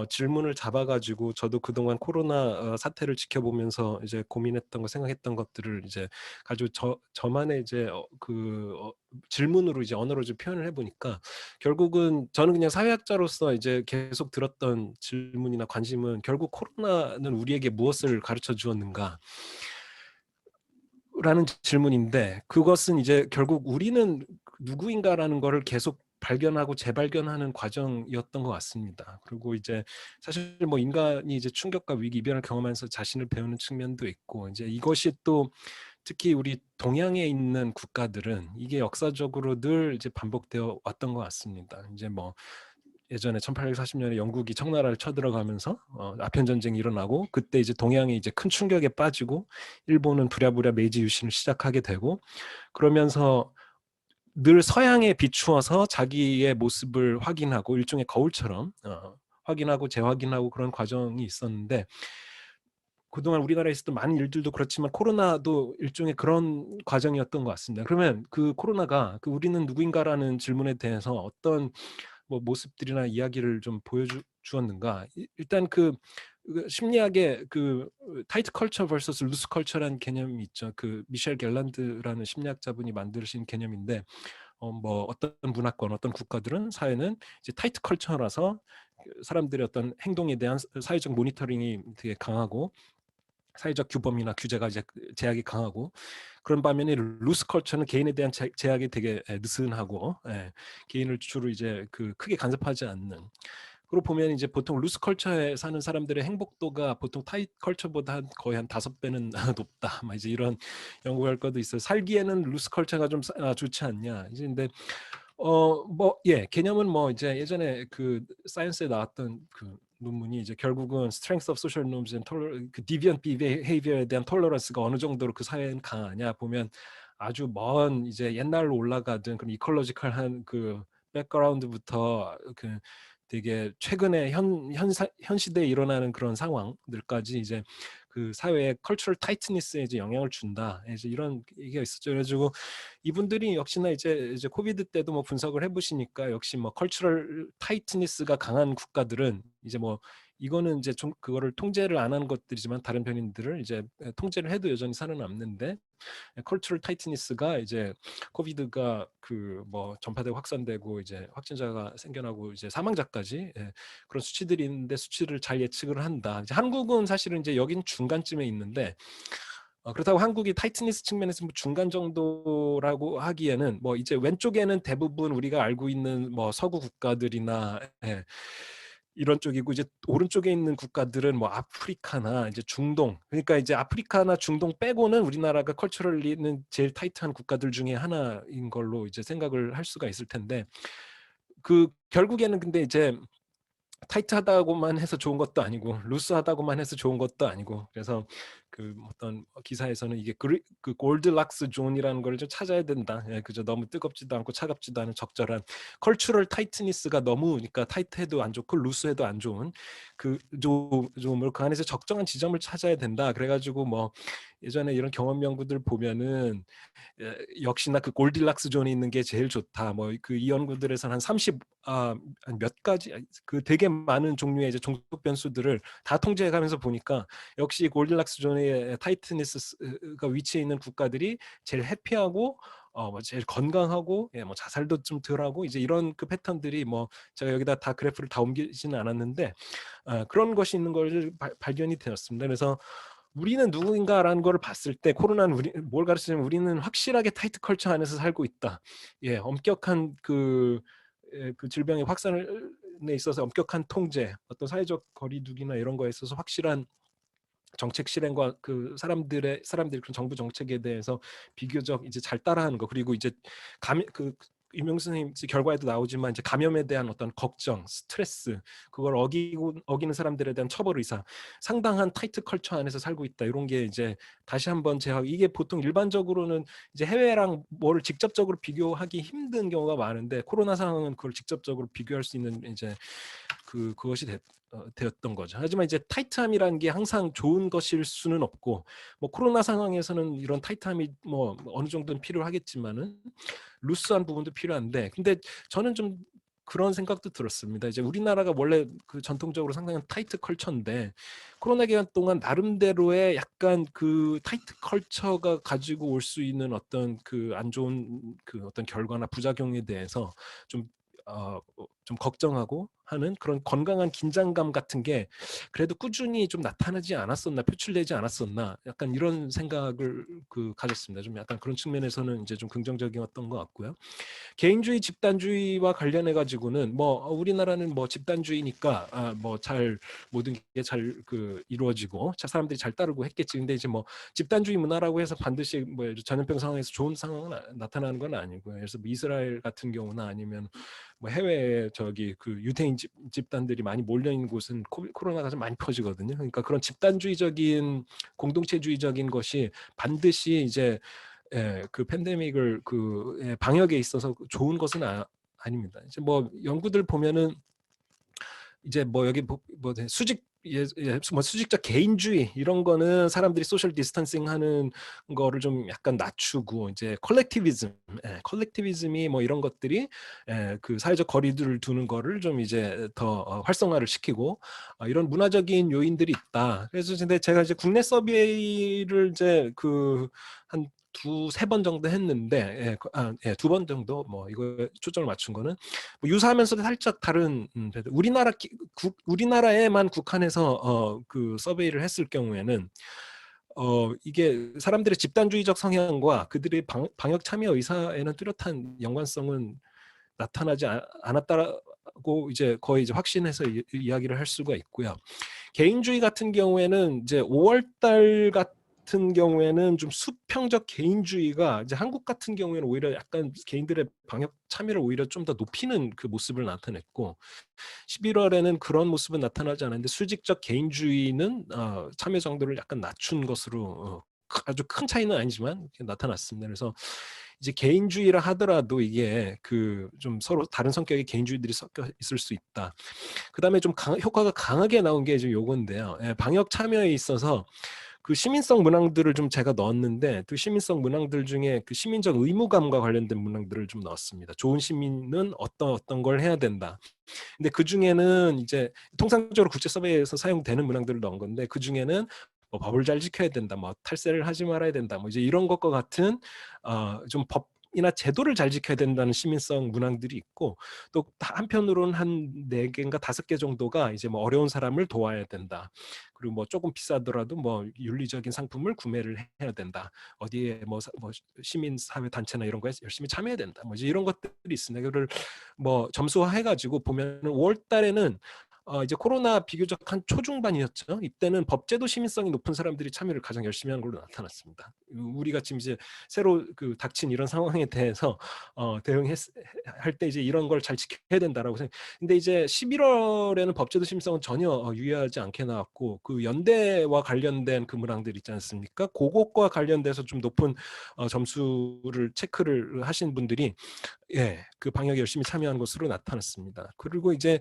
Speaker 5: 질문을 잡아가지고 저도 그동안 코로나 사태를 지켜보면서 이제 고민했던 거 생각했던 것들을 이제 가지고 저만의 이제 질문으로 이제 언어로 좀 표현을 해보니까 결국은 저는 그냥 사회학자로서 이제 계속 들었던 질문이나 관심은 결국 코로나는 우리에게 무엇을 가르쳐 주었는가? 라는 질문인데 그것은 이제 결국 우리는 누구인가라는 거를 계속 발견하고 재발견하는 과정이었던 것 같습니다. 그리고 이제 사실 뭐 인간이 이제 충격과 위기 이변을 경험하면서 자신을 배우는 측면도 있고 이제 이것이 또 특히 우리 동양에 있는 국가들은 이게 역사적으로 늘 이제 반복되어 왔던 것 같습니다. 이제 뭐 예전에 1840년에 영국이 청나라를 쳐들어가면서 아편 전쟁이 일어나고 그때 이제 동양이 이제 큰 충격에 빠지고 일본은 부랴부랴 메이지 유신을 시작하게 되고 그러면서 늘 서양에 비추어서 자기의 모습을 확인하고 일종의 거울처럼 확인하고 재확인하고 그런 과정이 있었는데 그동안 우리나라에 있었던 많은 일들도 그렇지만 코로나도 일종의 그런 과정이었던 것 같습니다. 그러면 그 코로나가 그 우리는 누구인가라는 질문에 대해서 어떤 뭐 모습들이나 이야기를 좀 보여주었는가? 일단 그 심리학의 그 타이트 컬처 vs 루스 컬처라는 개념이 있죠. 그 미셸 갤란드라는 심리학자분이 만드신 개념인데 뭐 어떤 문화권, 어떤 국가들은 사회는 이제 타이트 컬처라서 사람들의 어떤 행동에 대한 사회적 모니터링이 되게 강하고 사회적 규범이나 규제가 이제 제약이 강하고 그런 반면에 루스 컬처는 개인에 대한 제약이 되게 느슨하고 개인을 주로 이제 그 크게 간섭하지 않는. 그리고 보면 이제 보통 루스 컬처에 사는 사람들의 행복도가 보통 타이트 컬처보다 거의 한 5배는 높다. 막 이제 이런 연구 결과도 있어요. 살기에는 루스 컬처가 좀 좋지 않냐. 이제 근데 개념은 뭐 이제 예전에 그 사이언스에 나왔던 그 논문이 이제 결국은 strength of social norms and 그 deviant behavior에 대한 톨러런스가 어느 정도로 그 사회는 강하냐 보면 아주 먼 이제 옛날로 올라가든 그런 이컬러지컬한 그 백그라운드부터 그 되게 최근에 현 시대에 일어나는 그런 상황들까지 이제 그 사회의 컬처럴 타이트니스에 이제 영향을 준다. 이제 이런 얘기가 있었죠. 그래가지고 이분들이 역시나 이제 코비드 때도 뭐 분석을 해보시니까 역시 뭐 컬처럴 타이트니스가 강한 국가들은 이제 뭐 이거는 이제 좀 그거를 통제를 안 하는 것들이지만 다른 변인들을 이제 통제를 해도 여전히 살아남는데 컬처럴 타이트니스가 이제 코비드가 그 뭐 전파되고 확산되고 이제 확진자가 생겨나고 이제 사망자까지 그런 수치들이 있는데 수치를 잘 예측을 한다. 이제 한국은 사실은 이제 여긴 중간쯤에 있는데 그렇다고 한국이 타이트니스 측면에서 뭐 중간 정도라고 하기에는 뭐 이제 왼쪽에는 대부분 우리가 알고 있는 뭐 서구 국가들이나 이런 쪽이고 이제 오른쪽에 있는 국가들은 뭐 아프리카나 이제 중동 그러니까 이제 아프리카나 중동 빼고는 우리나라가 컬처럴리는 제일 타이트한 국가들 중에 하나인 걸로 이제 생각을 할 수가 있을 텐데 그 결국에는 근데 이제 타이트하다고만 해서 좋은 것도 아니고 루스하다고만 해서 좋은 것도 아니고 그래서 그 어떤 기사에서는 이게 그 골드락스 존이라는 걸 좀 찾아야 된다. 그저 너무 뜨겁지도 않고 차갑지도 않은 적절한 컬처럴 타이트니스가 너무 그러니까 타이트해도 안 좋고 루스해도 안 좋은 그 안에서 적정한 지점을 찾아야 된다. 그래가지고 뭐 예전에 이런 경험 연구들 보면은 역시나 그 골디락스 존이 있는 게 제일 좋다. 뭐 그 이 연구들에서는 몇 가지 그 되게 많은 종류의 이제 종속 변수들을 다 통제해가면서 보니까 역시 골디락스 존의 타이트니스가 위치해 있는 국가들이 제일 해피하고 뭐 제일 건강하고 뭐 자살도 좀 덜하고 이제 이런 그 패턴들이 뭐 제가 여기다 다 그래프를 다 옮기지는 않았는데 그런 것이 있는 걸 발견이 되었습니다. 그래서 우리는 누구인가라는 걸 봤을 때 코로나는 뭘 가르치냐면 우리는 확실하게 타이트 컬처 안에서 살고 있다. 엄격한 그 질병의 확산에 있어서 엄격한 통제, 어떤 사회적 거리두기나 이런 거에 있어서 확실한 정책 실행과 그 사람들이 그런 정부 정책에 대해서 비교적 이제 잘 따라하는 거 그리고 이제 임용 선생님 결과에도 나오지만 이제 감염에 대한 어떤 걱정, 스트레스 그걸 어기는 사람들에 대한 처벌 의사 상당한 타이트 컬처 안에서 살고 있다 이런 게 이제 다시 한번 이게 보통 일반적으로는 이제 해외랑 뭐를 직접적으로 비교하기 힘든 경우가 많은데 코로나 상황은 그걸 직접적으로 비교할 수 있는 이제 그것이 되었던 거죠. 하지만 이제 타이트함이라는 게 항상 좋은 것일 수는 없고 뭐 코로나 상황에서는 이런 타이트함이 뭐 어느 정도는 필요하겠지만은 루스한 부분도 필요한데 근데 저는 좀 그런 생각도 들었습니다. 이제 우리나라가 원래 그 전통적으로 상당히 타이트 컬처인데 코로나 기간 동안 나름대로의 약간 그 타이트 컬처가 가지고 올 수 있는 어떤 그 안 좋은 그 어떤 결과나 부작용에 대해서 좀 걱정하고 하는 그런 건강한 긴장감 같은 게 그래도 꾸준히 좀 나타나지 않았었나 표출되지 않았었나 약간 이런 생각을 가졌습니다. 좀 약간 그런 측면에서는 이제 좀 긍정적이었던 것 같고요. 개인주의 집단주의와 관련해 가지고는 뭐 우리나라는 뭐 집단주의니까 뭐 잘 모든 게 잘 이루어지고 사람들이 잘 따르고 했겠지. 근데 이제 뭐 집단주의 문화라고 해서 반드시 뭐 전염병 상황에서 좋은 상황은 나타나는 건 아니고요. 그래서 뭐 이스라엘 같은 경우나 아니면 뭐 해외에 저기 그 유태인 집단들이 많이 몰려 있는 곳은 코로나가 좀 많이 퍼지거든요. 그러니까 그런 집단주의적인 공동체주의적인 것이 반드시 이제 그 팬데믹을 방역에 있어서 좋은 것은 아닙니다. 이제 뭐 연구들 보면은 이제 뭐 여기 뭐 수직적 개인주의 이런 거는 사람들이 소셜 디스턴싱 하는 거를 좀 약간 낮추고 이제 컬렉티비즘이 뭐 이런 것들이 그 사회적 거리들을 두는 거를 좀 이제 더 활성화를 시키고 이런 문화적인 요인들이 있다. 그래서 근데 제가 이제 국내 서베이를 이제 한 두세 번 정도 했는데, 두 번 정도 뭐 이거 초점을 맞춘 거는 뭐 유사하면서도 살짝 다른 우리나라에만 국한해서 그 서베이를 했을 경우에는 이게 사람들의 집단주의적 성향과 그들의 방역 참여 의사에는 뚜렷한 연관성은 나타나지 않았다고 이제 거의 이제 확신해서 이야기를 할 수가 있고요. 개인주의 같은 경우에는 이제 5월달 같은 경우에는 좀 수평적 개인주의가 이제 한국 같은 경우에는 오히려 약간 개인들의 방역 참여를 오히려 좀 더 높이는 그 모습을 나타냈고 11월에는 그런 모습은 나타나지 않았는데 수직적 개인주의는 참여 정도를 약간 낮춘 것으로 아주 큰 차이는 아니지만 나타났습니다. 그래서 이제 개인주의라 하더라도 이게 좀 서로 다른 성격의 개인주의들이 섞여 있을 수 있다. 그다음에 좀 효과가 강하게 나온 게 지금 요건데요. 방역 참여에 있어서 그 시민성 문항들을 좀 제가 넣었는데 그 시민성 문항들 중에 그 시민적 의무감과 관련된 문항들을 좀 넣었습니다. 좋은 시민은 어떤 걸 해야 된다. 근데 그 중에는 이제 통상적으로 국제 서베이에서 사용되는 문항들을 넣은 건데 그 중에는 뭐 법을 잘 지켜야 된다, 뭐 탈세를 하지 말아야 된다, 뭐 이제 이런 것과 같은 좀 법이나 제도를 잘 지켜야 된다는 시민성 문항들이 있고 또 한편으로는 한 4개인가 5개 정도가 이제 뭐 어려운 사람을 도와야 된다. 그리고 뭐 조금 비싸더라도 뭐 윤리적인 상품을 구매를 해야 된다. 어디에 뭐 시민 사회 단체나 이런 거에 열심히 참여해야 된다. 뭐 이제 이런 것들이 있습니다. 그거를 뭐 점수화해가지고 보면은 5월 달에는 이제 코로나 비교적 한 초중반이었죠. 이때는 법제도 시민성이 높은 사람들이 참여를 가장 열심히 하는 걸로 나타났습니다. 우리가 지금 이제 새로 닥친 이런 상황에 대해서 대응할 때 이제 이런 걸 잘 지켜야 된다라고 생각. 근데 이제 11월에는 법제도 시민성은 전혀 유의하지 않게 나왔고 그 연대와 관련된 그 문항들 있지 않습니까? 그것과 관련돼서 좀 높은 점수를 체크를 하신 분들이 그 방역에 열심히 참여한 것으로 나타났습니다. 그리고 이제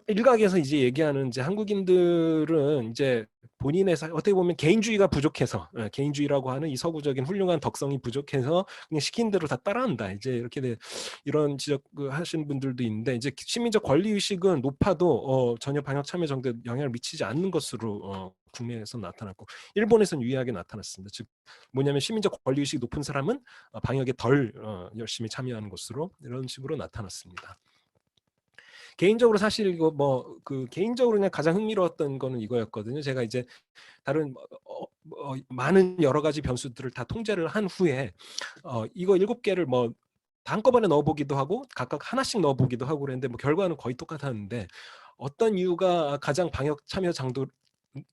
Speaker 5: 일각에서 이제 얘기하는 이제 한국인들은 이제 본인의 어떻게 보면 개인주의가 부족해서 개인주의라고 하는 이 서구적인 훌륭한 덕성이 부족해서 그냥 시킨 대로 다 따라한다. 이제 이렇게 이런 지적 하시는 분들도 있는데 이제 시민적 권리 의식은 높아도 전혀 방역 참여 정도에 영향을 미치지 않는 것으로 국내에서 나타났고 일본에서는 유의하게 나타났습니다. 즉 뭐냐면 시민적 권리 의식이 높은 사람은 방역에 덜 열심히 참여하는 것으로 이런 식으로 나타났습니다. 개인적으로 사실 이거 개인적으로 그냥 가장 흥미로웠던 거는 이거였거든요. 제가 이제 다른 많은 여러 가지 변수들을 다 통제를 한 후에 이거 7개를 뭐 한꺼번에 넣어보기도 하고 각각 하나씩 넣어보기도 하고 그랬는데 뭐 결과는 거의 똑같았는데 어떤 이유가 가장 방역 참여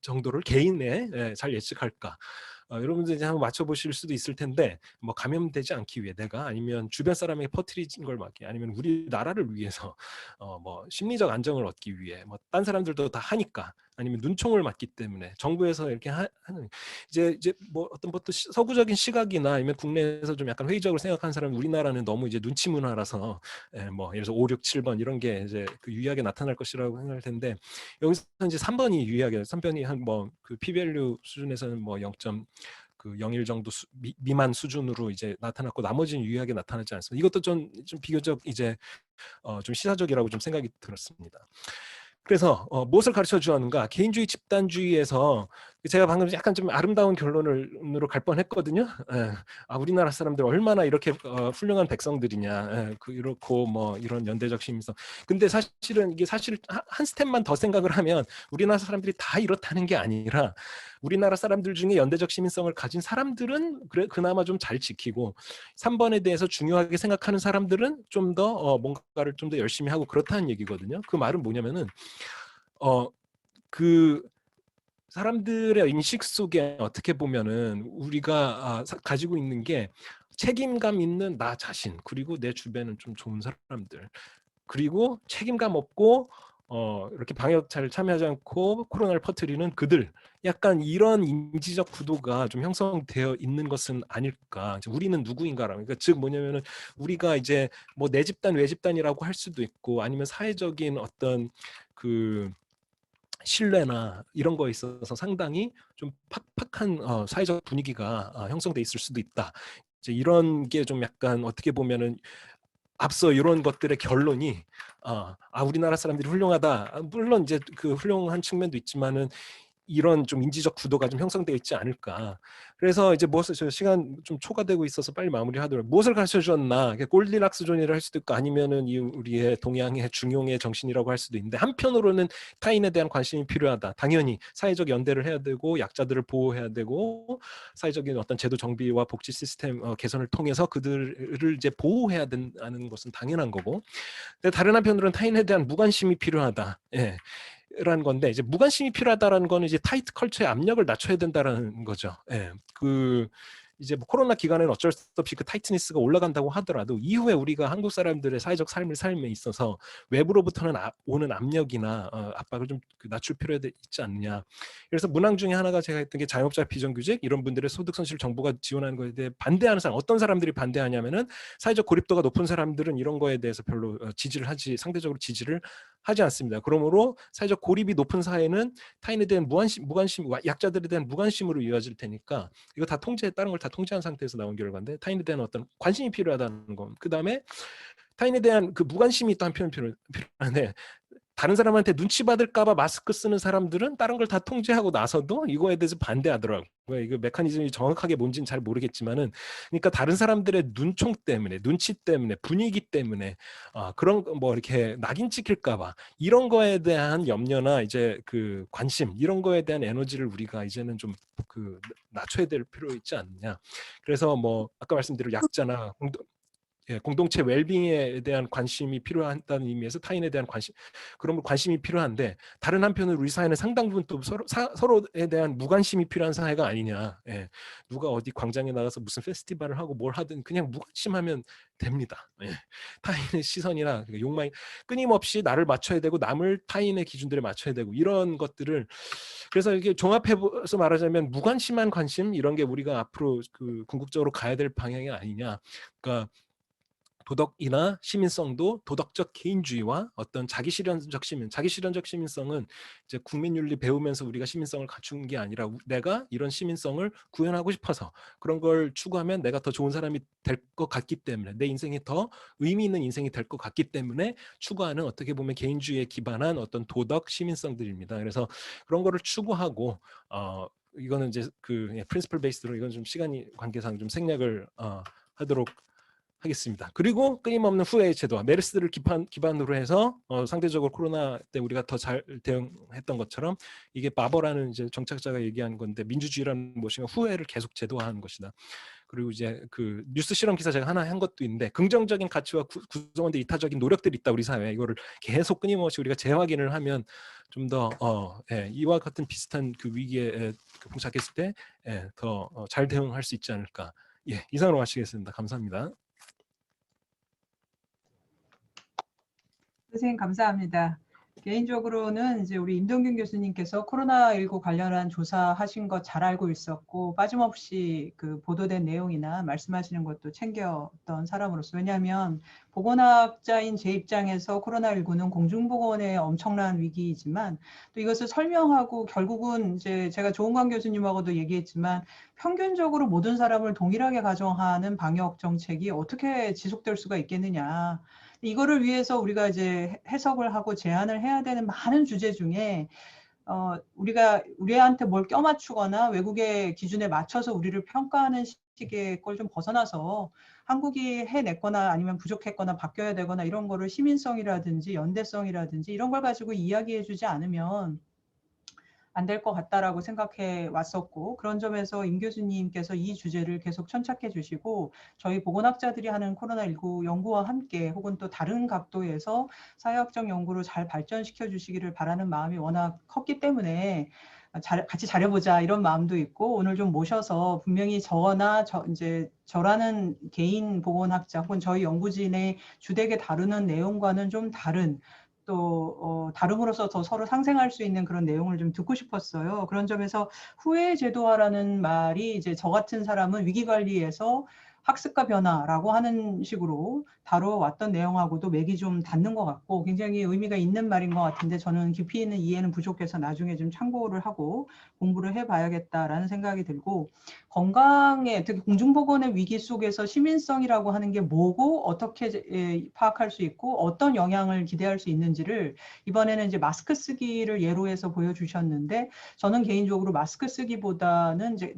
Speaker 5: 정도를 개인에 잘 예측할까? 여러분들 이제 한번 맞춰보실 수도 있을 텐데 뭐 감염되지 않기 위해 내가 아니면 주변 사람에게 퍼뜨리진 걸 막기 아니면 우리 나라를 위해서 뭐 심리적 안정을 얻기 위해 뭐 딴 사람들도 다 하니까 아니면 눈총을 맞기 때문에 정부에서 이렇게 하는 이제 뭐 어떤 서구적인 시각이나 아니면 국내에서 좀 약간 회의적으로 생각하는 사람은 우리나라는 너무 이제 눈치 문화라서 뭐 예를 들어서 5, 6, 7번 이런 게 이제 유의하게 나타날 것이라고 생각할 텐데 여기서 이제 3번이 유의하게 3번이 한 뭐 그 p-value 수준에서는 뭐 0.01 정도 미만 수준으로 이제 나타났고 나머지는 유의하게 나타나지 않습니다. 이것도 좀 비교적 이제 좀 시사적이라고 좀 생각이 들었습니다. 그래서 무엇을 가르쳐 주었는가? 개인주의 집단주의에서 제가 방금 약간 좀 아름다운 결론으로 갈 뻔했거든요. 우리나라 사람들 얼마나 이렇게 훌륭한 백성들이냐. 그렇고 뭐 이런 연대적 시민성. 근데 사실은 이게 사실 한 스텝만 더 생각을 하면 우리나라 사람들이 다 이렇다는 게 아니라 우리나라 사람들 중에 연대적 시민성을 가진 사람들은 그나마 좀 잘 지키고 3번에 대해서 중요하게 생각하는 사람들은 좀 더 뭔가를 좀 더 열심히 하고 그렇다는 얘기거든요. 그 말은 뭐냐면은 그 사람들의 인식 속에 어떻게 보면은 우리가 가지고 있는 게 책임감 있는 나 자신, 그리고 내 주변은 좀 좋은 사람들, 그리고 책임감 없고 이렇게 방역 잘 참여하지 않고 코로나를 퍼뜨리는 그들, 약간 이런 인지적 구도가 좀 형성되어 있는 것은 아닐까. 이제 우리는 누구인가라는, 그러니까 즉 뭐냐면은 우리가 이제 뭐 내 집단 외 집단이라고 할 수도 있고, 아니면 사회적인 어떤 그 신뢰나 이런 거에 있어서 상당히 좀 팍팍한 사회적 분위기가 형성돼 있을 수도 있다. 이제 이런 게 좀 약간 어떻게 보면은 앞서 이런 것들의 결론이 우리나라 사람들이 훌륭하다. 물론 이제 그 훌륭한 측면도 있지만은 이런 좀 인지적 구도가 좀 형성되어 있지 않을까. 그래서 이제 무엇을, 저 시간 좀 초과되고 있어서 빨리 마무리하도록, 무엇을 가르쳐 주었나, 골디락스 존이라 할 수도 있고, 아니면은 이 우리의 동양의 중용의 정신이라고 할 수도 있는데, 한편으로는 타인에 대한 관심이 필요하다. 당연히 사회적 연대를 해야 되고, 약자들을 보호해야 되고, 사회적인 어떤 제도 정비와 복지 시스템 개선을 통해서 그들을 이제 보호해야 된다는 것은 당연한 거고, 근데 다른 한편으로는 타인에 대한 무관심이 필요하다. 예. 라는 건데, 이제 무관심이 필요하다라는 거는 이제 타이트 컬처의 압력을 낮춰야 된다라는 거죠. 예. 이제 뭐 코로나 기간에는 어쩔 수 없이 그 타이트니스가 올라간다고 하더라도, 이후에 우리가 한국 사람들의 사회적 삶에 있어서 외부로부터는 오는 압력이나 압박을 좀 낮출 필요가 있지 않느냐. 그래서 문항 중에 하나가 제가 했던 게, 자영업자 비정규직 이런 분들의 소득 손실 정부가 지원하는 것에 대해 반대하는 사람, 어떤 사람들이 반대하냐면은 사회적 고립도가 높은 사람들은 이런 거에 대해서 별로 상대적으로 지지를 하지 않습니다. 그러므로 사회적 고립이 높은 사회는 타인에 대한 무관심, 약자들에 대한 무관심으로 이어질 테니까, 이거 다 다른 걸 다 통제한 상태에서 나온 결과인데, 타인에 대한 어떤 관심이 필요하다는 거. 그 다음에 타인에 대한 그 무관심이 또 한편 필요한데, 다른 사람한테 눈치 받을까봐 마스크 쓰는 사람들은 다른 걸 다 통제하고 나서도 이거에 대해서 반대하더라고요. 이거 메커니즘이 정확하게 뭔지는 잘 모르겠지만은, 그러니까 다른 사람들의 눈총 때문에, 눈치 때문에, 분위기 때문에 그런 뭐 이렇게 낙인 찍힐까봐, 이런 거에 대한 염려나 이제 그 관심, 이런 거에 대한 에너지를 우리가 이제는 좀 낮춰야 될 필요 있지 않느냐. 그래서 뭐 아까 말씀드린 약자나 공동체 웰빙에 대한 관심이 필요하다는 의미에서 타인에 대한 그런 관심이 필요한데, 다른 한편으로 우리 사회는 상당 부분 또 서로에 대한 무관심이 필요한 사회가 아니냐. 예. 누가 어디 광장에 나가서 무슨 페스티벌을 하고 뭘 하든 그냥 무관심하면 됩니다. 예. 타인의 시선이나 욕망이 끊임없이 나를 맞춰야 되고, 남을 타인의 기준들에 맞춰야 되고, 이런 것들을, 그래서 이게 종합해서 말하자면 무관심한 관심, 이런 게 우리가 앞으로 궁극적으로 가야 될 방향이 아니냐. 그러니까 도덕이나 시민성도 도덕적 개인주의와 어떤 자기실현적 시민성은 이제 국민윤리 배우면서 우리가 시민성을 갖춘 게 아니라, 내가 이런 시민성을 구현하고 싶어서 그런 걸 추구하면 내가 더 좋은 사람이 될 것 같기 때문에, 내 인생이 더 의미 있는 인생이 될 것 같기 때문에 추구하는, 어떻게 보면 개인주의에 기반한 어떤 도덕 시민성들입니다. 그래서 그런 거를 추구하고 이거는 이제 프린시플 베이스로, 이건 좀 시간이 관계상 좀 생략을 하도록 하겠습니다. 그리고 끊임없는 후회의 제도와 메르스를 기반으로 해서 상대적으로 코로나 때 우리가 더 잘 대응했던 것처럼, 이게 바버라는 이제 정착자가 얘기한 건데, 민주주의라는 무엇인가 후회를 계속 제도화하는 것이다. 그리고 이제 뉴스 실험 기사 제가 하나 한 것도 있는데, 긍정적인 가치와 구성원들 이타적인 노력들이 있다 우리 사회에. 이거를 계속 끊임없이 우리가 재확인을 하면 좀 더 이와 같은 비슷한 위기에 봉착했을 때 더 잘 대응할 수 있지 않을까. 예, 이상으로 마치겠습니다. 감사합니다.
Speaker 1: 선생님 감사합니다. 개인적으로는 이제 우리 임동균 교수님께서 코로나19 관련한 조사하신 거 잘 알고 있었고, 빠짐없이 보도된 내용이나 말씀하시는 것도 챙겼던 사람으로서, 왜냐하면 보건학자인 제 입장에서 코로나19는 공중보건의 엄청난 위기이지만, 또 이것을 설명하고 결국은 이제 제가 조은관 교수님하고도 얘기했지만, 평균적으로 모든 사람을 동일하게 가정하는 방역 정책이 어떻게 지속될 수가 있겠느냐. 이거를 위해서 우리가 이제 해석을 하고 제안을 해야 되는 많은 주제 중에 우리가 우리한테 뭘 껴맞추거나 외국의 기준에 맞춰서 우리를 평가하는 식의 걸 좀 벗어나서, 한국이 해냈거나 아니면 부족했거나 바뀌어야 되거나 이런 거를 시민성이라든지 연대성이라든지 이런 걸 가지고 이야기해 주지 않으면 안 될 것 같다라고 생각해 왔었고, 그런 점에서 임 교수님께서 이 주제를 계속 천착해 주시고, 저희 보건학자들이 하는 코로나19 연구와 함께 혹은 또 다른 각도에서 사회학적 연구를 잘 발전시켜 주시기를 바라는 마음이 워낙 컸기 때문에 같이 잘해보자 이런 마음도 있고 오늘 좀 모셔서 분명히 저나 이제 저라는 개인 보건학자 혹은 저희 연구진의 주되게 다루는 내용과는 좀 다른 또 다름으로써 더 서로 상생할 수 있는 그런 내용을 좀 듣고 싶었어요. 그런 점에서 후회 제도화라는 말이 이제 저 같은 사람은 위기관리에서 학습과 변화라고 하는 식으로 다뤄왔던 내용하고도 맥이 좀 닿는 것 같고 굉장히 의미가 있는 말인 것 같은데 저는 깊이 있는 이해는 부족해서 나중에 좀 참고를 하고 공부를 해봐야겠다라는 생각이 들고 건강에 특히 공중보건의 위기 속에서 시민성이라고 하는 게 뭐고 어떻게 파악할 수 있고 어떤 영향을 기대할 수 있는지를 이번에는 이제 마스크 쓰기를 예로 해서 보여주셨는데 저는 개인적으로 마스크 쓰기보다는 이제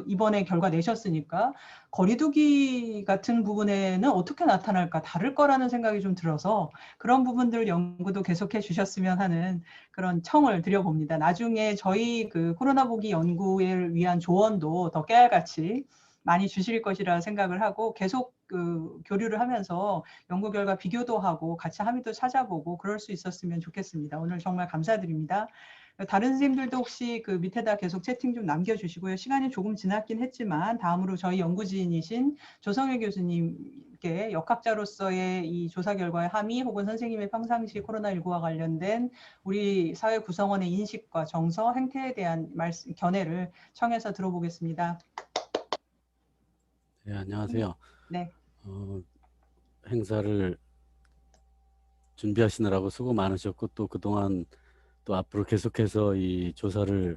Speaker 1: 이번에 결과 내셨으니까 거리두기 같은 부분에는 어떻게 나타날까 다를 거라는 생각이 좀 들어서 그런 부분들 연구도 계속해 주셨으면 하는 그런 청을 드려봅니다. 나중에 저희 그 코로나 보기 연구를 위한 조언도 더 깨알같이 많이 주실 것이라 생각을 하고 계속 그 교류를 하면서 연구 결과 비교도 하고 같이 함의도 찾아보고 그럴 수 있었으면 좋겠습니다. 오늘 정말 감사드립니다. 다른 선생님들도 혹시 그 밑에다 계속 채팅 좀 남겨주시고요. 시간이 조금 지났긴 했지만 다음으로 저희 연구진이신 조성일 교수님께 역학자로서의 이 조사 결과의 함의 혹은 선생님의 평상시 코로나19와 관련된 우리 사회 구성원의 인식과 정서, 행태에 대한 견해를 청해서 들어보겠습니다.
Speaker 6: 네, 안녕하세요.
Speaker 1: 네.
Speaker 6: 행사를 준비하시느라고 수고 많으셨고 또 그동안 또 앞으로 계속해서 이 조사를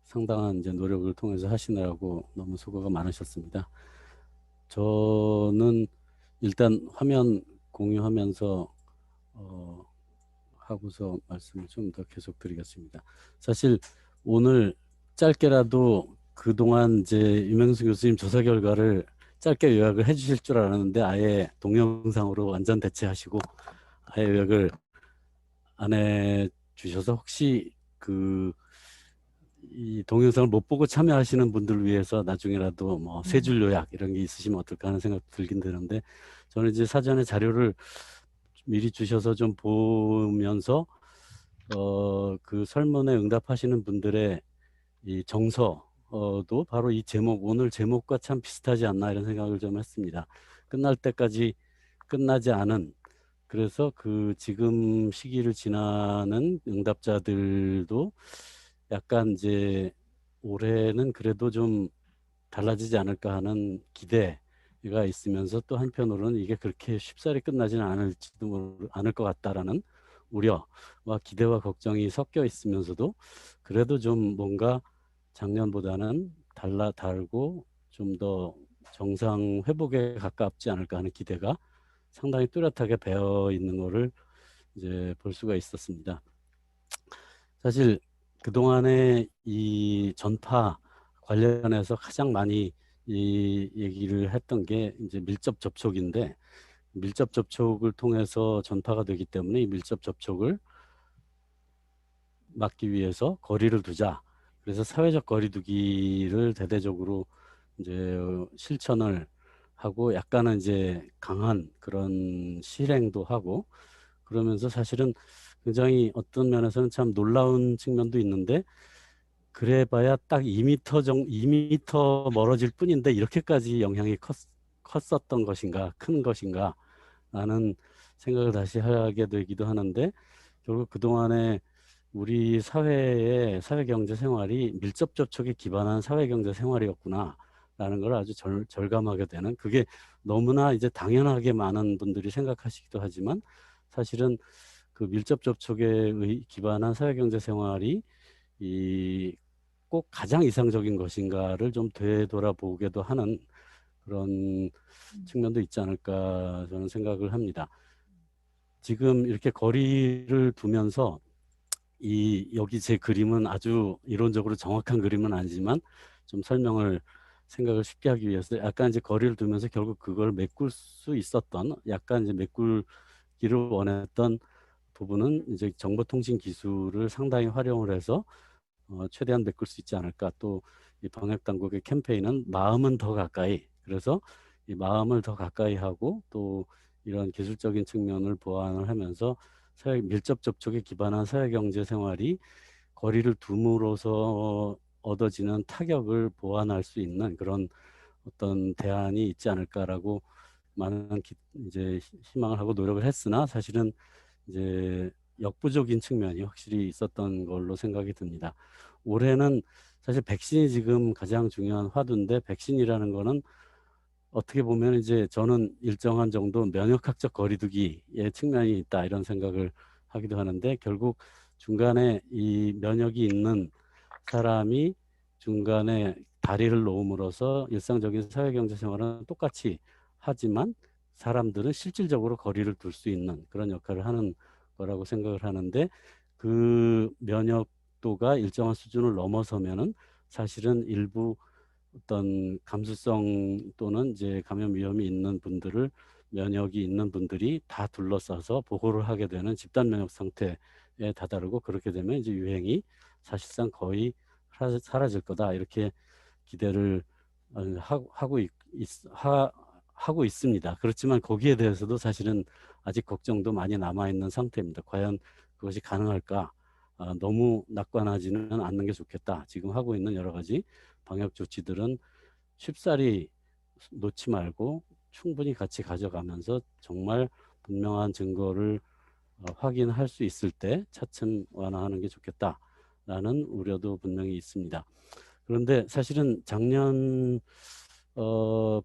Speaker 6: 상당한 이제 노력을 통해서 하시느라고 너무 수고가 많으셨습니다. 저는 일단 화면 공유하면서 하고서 말씀을 좀 더 계속 드리겠습니다. 사실 오늘 짧게라도 그동안 이제 유명수 교수님 조사 결과를 짧게 요약을 해주실 줄 알았는데 아예 동영상으로 완전 대체하시고 아예 요약을 안 해주셔서 혹시 이 동영상을 못 보고 참여하시는 분들을 위해서 나중에라도 뭐 세 줄 요약 이런 게 있으시면 어떨까 하는 생각 들긴 드는데 저는 이제 사전에 자료를 미리 주셔서 좀 보면서 그 설문에 응답하시는 분들의 이 정서도 바로 이 제목, 오늘 제목과 참 비슷하지 않나 이런 생각을 좀 했습니다. 끝날 때까지 끝나지 않은, 그래서 그 지금 시기를 지나는 응답자들도 약간 이제 올해는 그래도 좀 달라지지 않을까 하는 기대가 있으면서 또 한편으로는 이게 그렇게 쉽사리 끝나지는 않을 것 같다라는 우려와 기대와 걱정이 섞여 있으면서도 그래도 좀 뭔가 작년보다는 달고 좀 더 정상 회복에 가깝지 않을까 하는 기대가 상당히 뚜렷하게 배어 있는 것을 이제 볼 수가 있었습니다. 사실 그동안에 이 전파 관련해서 가장 많이 이 얘기를 했던 게 이제 밀접 접촉인데 밀접 접촉을 통해서 전파가 되기 때문에 이 밀접 접촉을 막기 위해서 거리를 두자. 그래서 사회적 거리두기를 대대적으로 이제 실천을 하고 약간은 이제 강한 그런 실행도 하고 그러면서 사실은 굉장히 어떤 면에서는 참 놀라운 측면도 있는데 그래봐야 딱 2m 멀어질 뿐인데 이렇게까지 영향이 컸었던 것인가, 큰 것인가 라는 생각을 다시 하게 되기도 하는데 결국 그동안에 우리 사회의 사회경제 생활이 밀접 접촉에 기반한 사회경제 생활이었구나 라는 걸 아주 절감하게 되는, 그게 너무나 이제 당연하게 많은 분들이 생각하시기도 하지만 사실은 그 밀접 접촉에 기반한 사회경제 생활이 꼭 가장 이상적인 것인가를 좀 되돌아보게도 하는 그런 측면도 있지 않을까 저는 생각을 합니다. 지금 이렇게 거리를 두면서 여기 제 그림은 아주 이론적으로 정확한 그림은 아니지만 좀 생각을 쉽게 하기 위해서 약간 이제 거리를 두면서 결국 그걸 메꿀 수 있었던, 약간 이제 메꿀기를 원했던 부분은 이제 정보통신 기술을 상당히 활용을 해서 최대한 메꿀 수 있지 않을까. 또 이 방역 당국의 캠페인은 마음은 더 가까이, 그래서 이 마음을 더 가까이 하고 또 이런 기술적인 측면을 보완을 하면서 밀접 접촉에 기반한 사회경제 생활이 거리를 둠으로써 얻어지는 타격을 보완할 수 있는 그런 어떤 대안이 있지 않을까라고 많은 이제 희망을 하고 노력을 했으나 사실은 이제 역부족인 측면이 확실히 있었던 걸로 생각이 듭니다. 올해는 사실 백신이 지금 가장 중요한 화두인데, 백신이라는 거는 어떻게 보면 이제 저는 일정한 정도 면역학적 거리두기의 측면이 있다 이런 생각을 하기도 하는데, 결국 중간에 이 면역이 있는 사람이 중간에 다리를 놓음으로써 일상적인 사회경제 생활은 똑같이 하지만 사람들은 실질적으로 거리를 둘 수 있는 그런 역할을 하는 거라고 생각을 하는데, 그 면역도가 일정한 수준을 넘어서면은 사실은 일부 어떤 감수성 또는 이제 감염 위험이 있는 분들을 면역이 있는 분들이 다 둘러싸서 보호를 하게 되는 집단 면역 상태에 다다르고, 그렇게 되면 이제 유행이 사실상 거의 사라질 거다 이렇게 기대를 하고 있습니다. 그렇지만 거기에 대해서도 사실은 아직 걱정도 많이 남아 있는 상태입니다. 과연 그것이 가능할까? 너무 낙관하지는 않는 게 좋겠다. 지금 하고 있는 여러 가지 방역 조치들은 쉽사리 놓지 말고 충분히 같이 가져가면서 정말 분명한 증거를 확인할 수 있을 때 차츰 완화하는 게 좋겠다라는 우려도 분명히 있습니다. 그런데 사실은 작년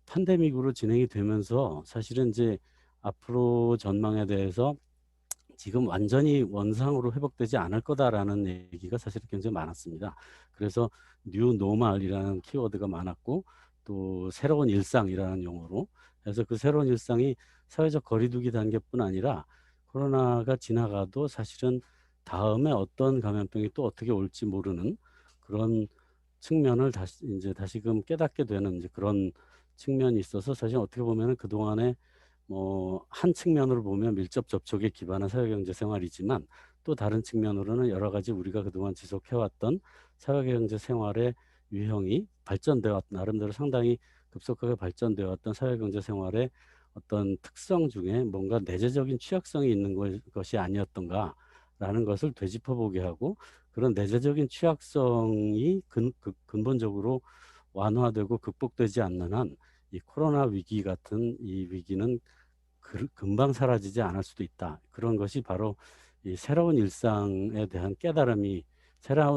Speaker 6: 팬데믹으로 진행이 되면서 사실은 이제 앞으로 전망에 대해서 지금 완전히 원상으로 회복되지 않을 거다라는 얘기가 사실 굉장히 많았습니다. 그래서 뉴 노멀이라는 키워드가 많았고, 또 새로운 일상이라는 용어로 해서 그 새로운 일상이 사회적 거리두기 단계뿐 아니라 코로나가 지나가도 사실은 다음에 어떤 감염병이 또 어떻게 올지 모르는 그런 측면을 다시금 깨닫게 되는 이제 그런 측면이 있어서, 사실 어떻게 보면은 그동안에 한 측면으로 보면 밀접 접촉에 기반한 사회경제 생활이지만, 또 다른 측면으로는 여러 가지 우리가 그동안 지속해왔던 사회경제 생활의 유형이 나름대로 상당히 급속하게 발전되어 왔던 사회경제 생활의 어떤 특성 중에 뭔가 내재적인 취약성이 있는 것이 아니었던가라는 것을 되짚어보게 하고, 그런 내재적인 취약성이 근본적으로 완화되고 극복되지 않는 한 이 코로나 위기 같은 이 위기는 금방 사라지지 않을 수도 있다. 그런 것이 바로 이 새로운 일상에 대한 깨달음이,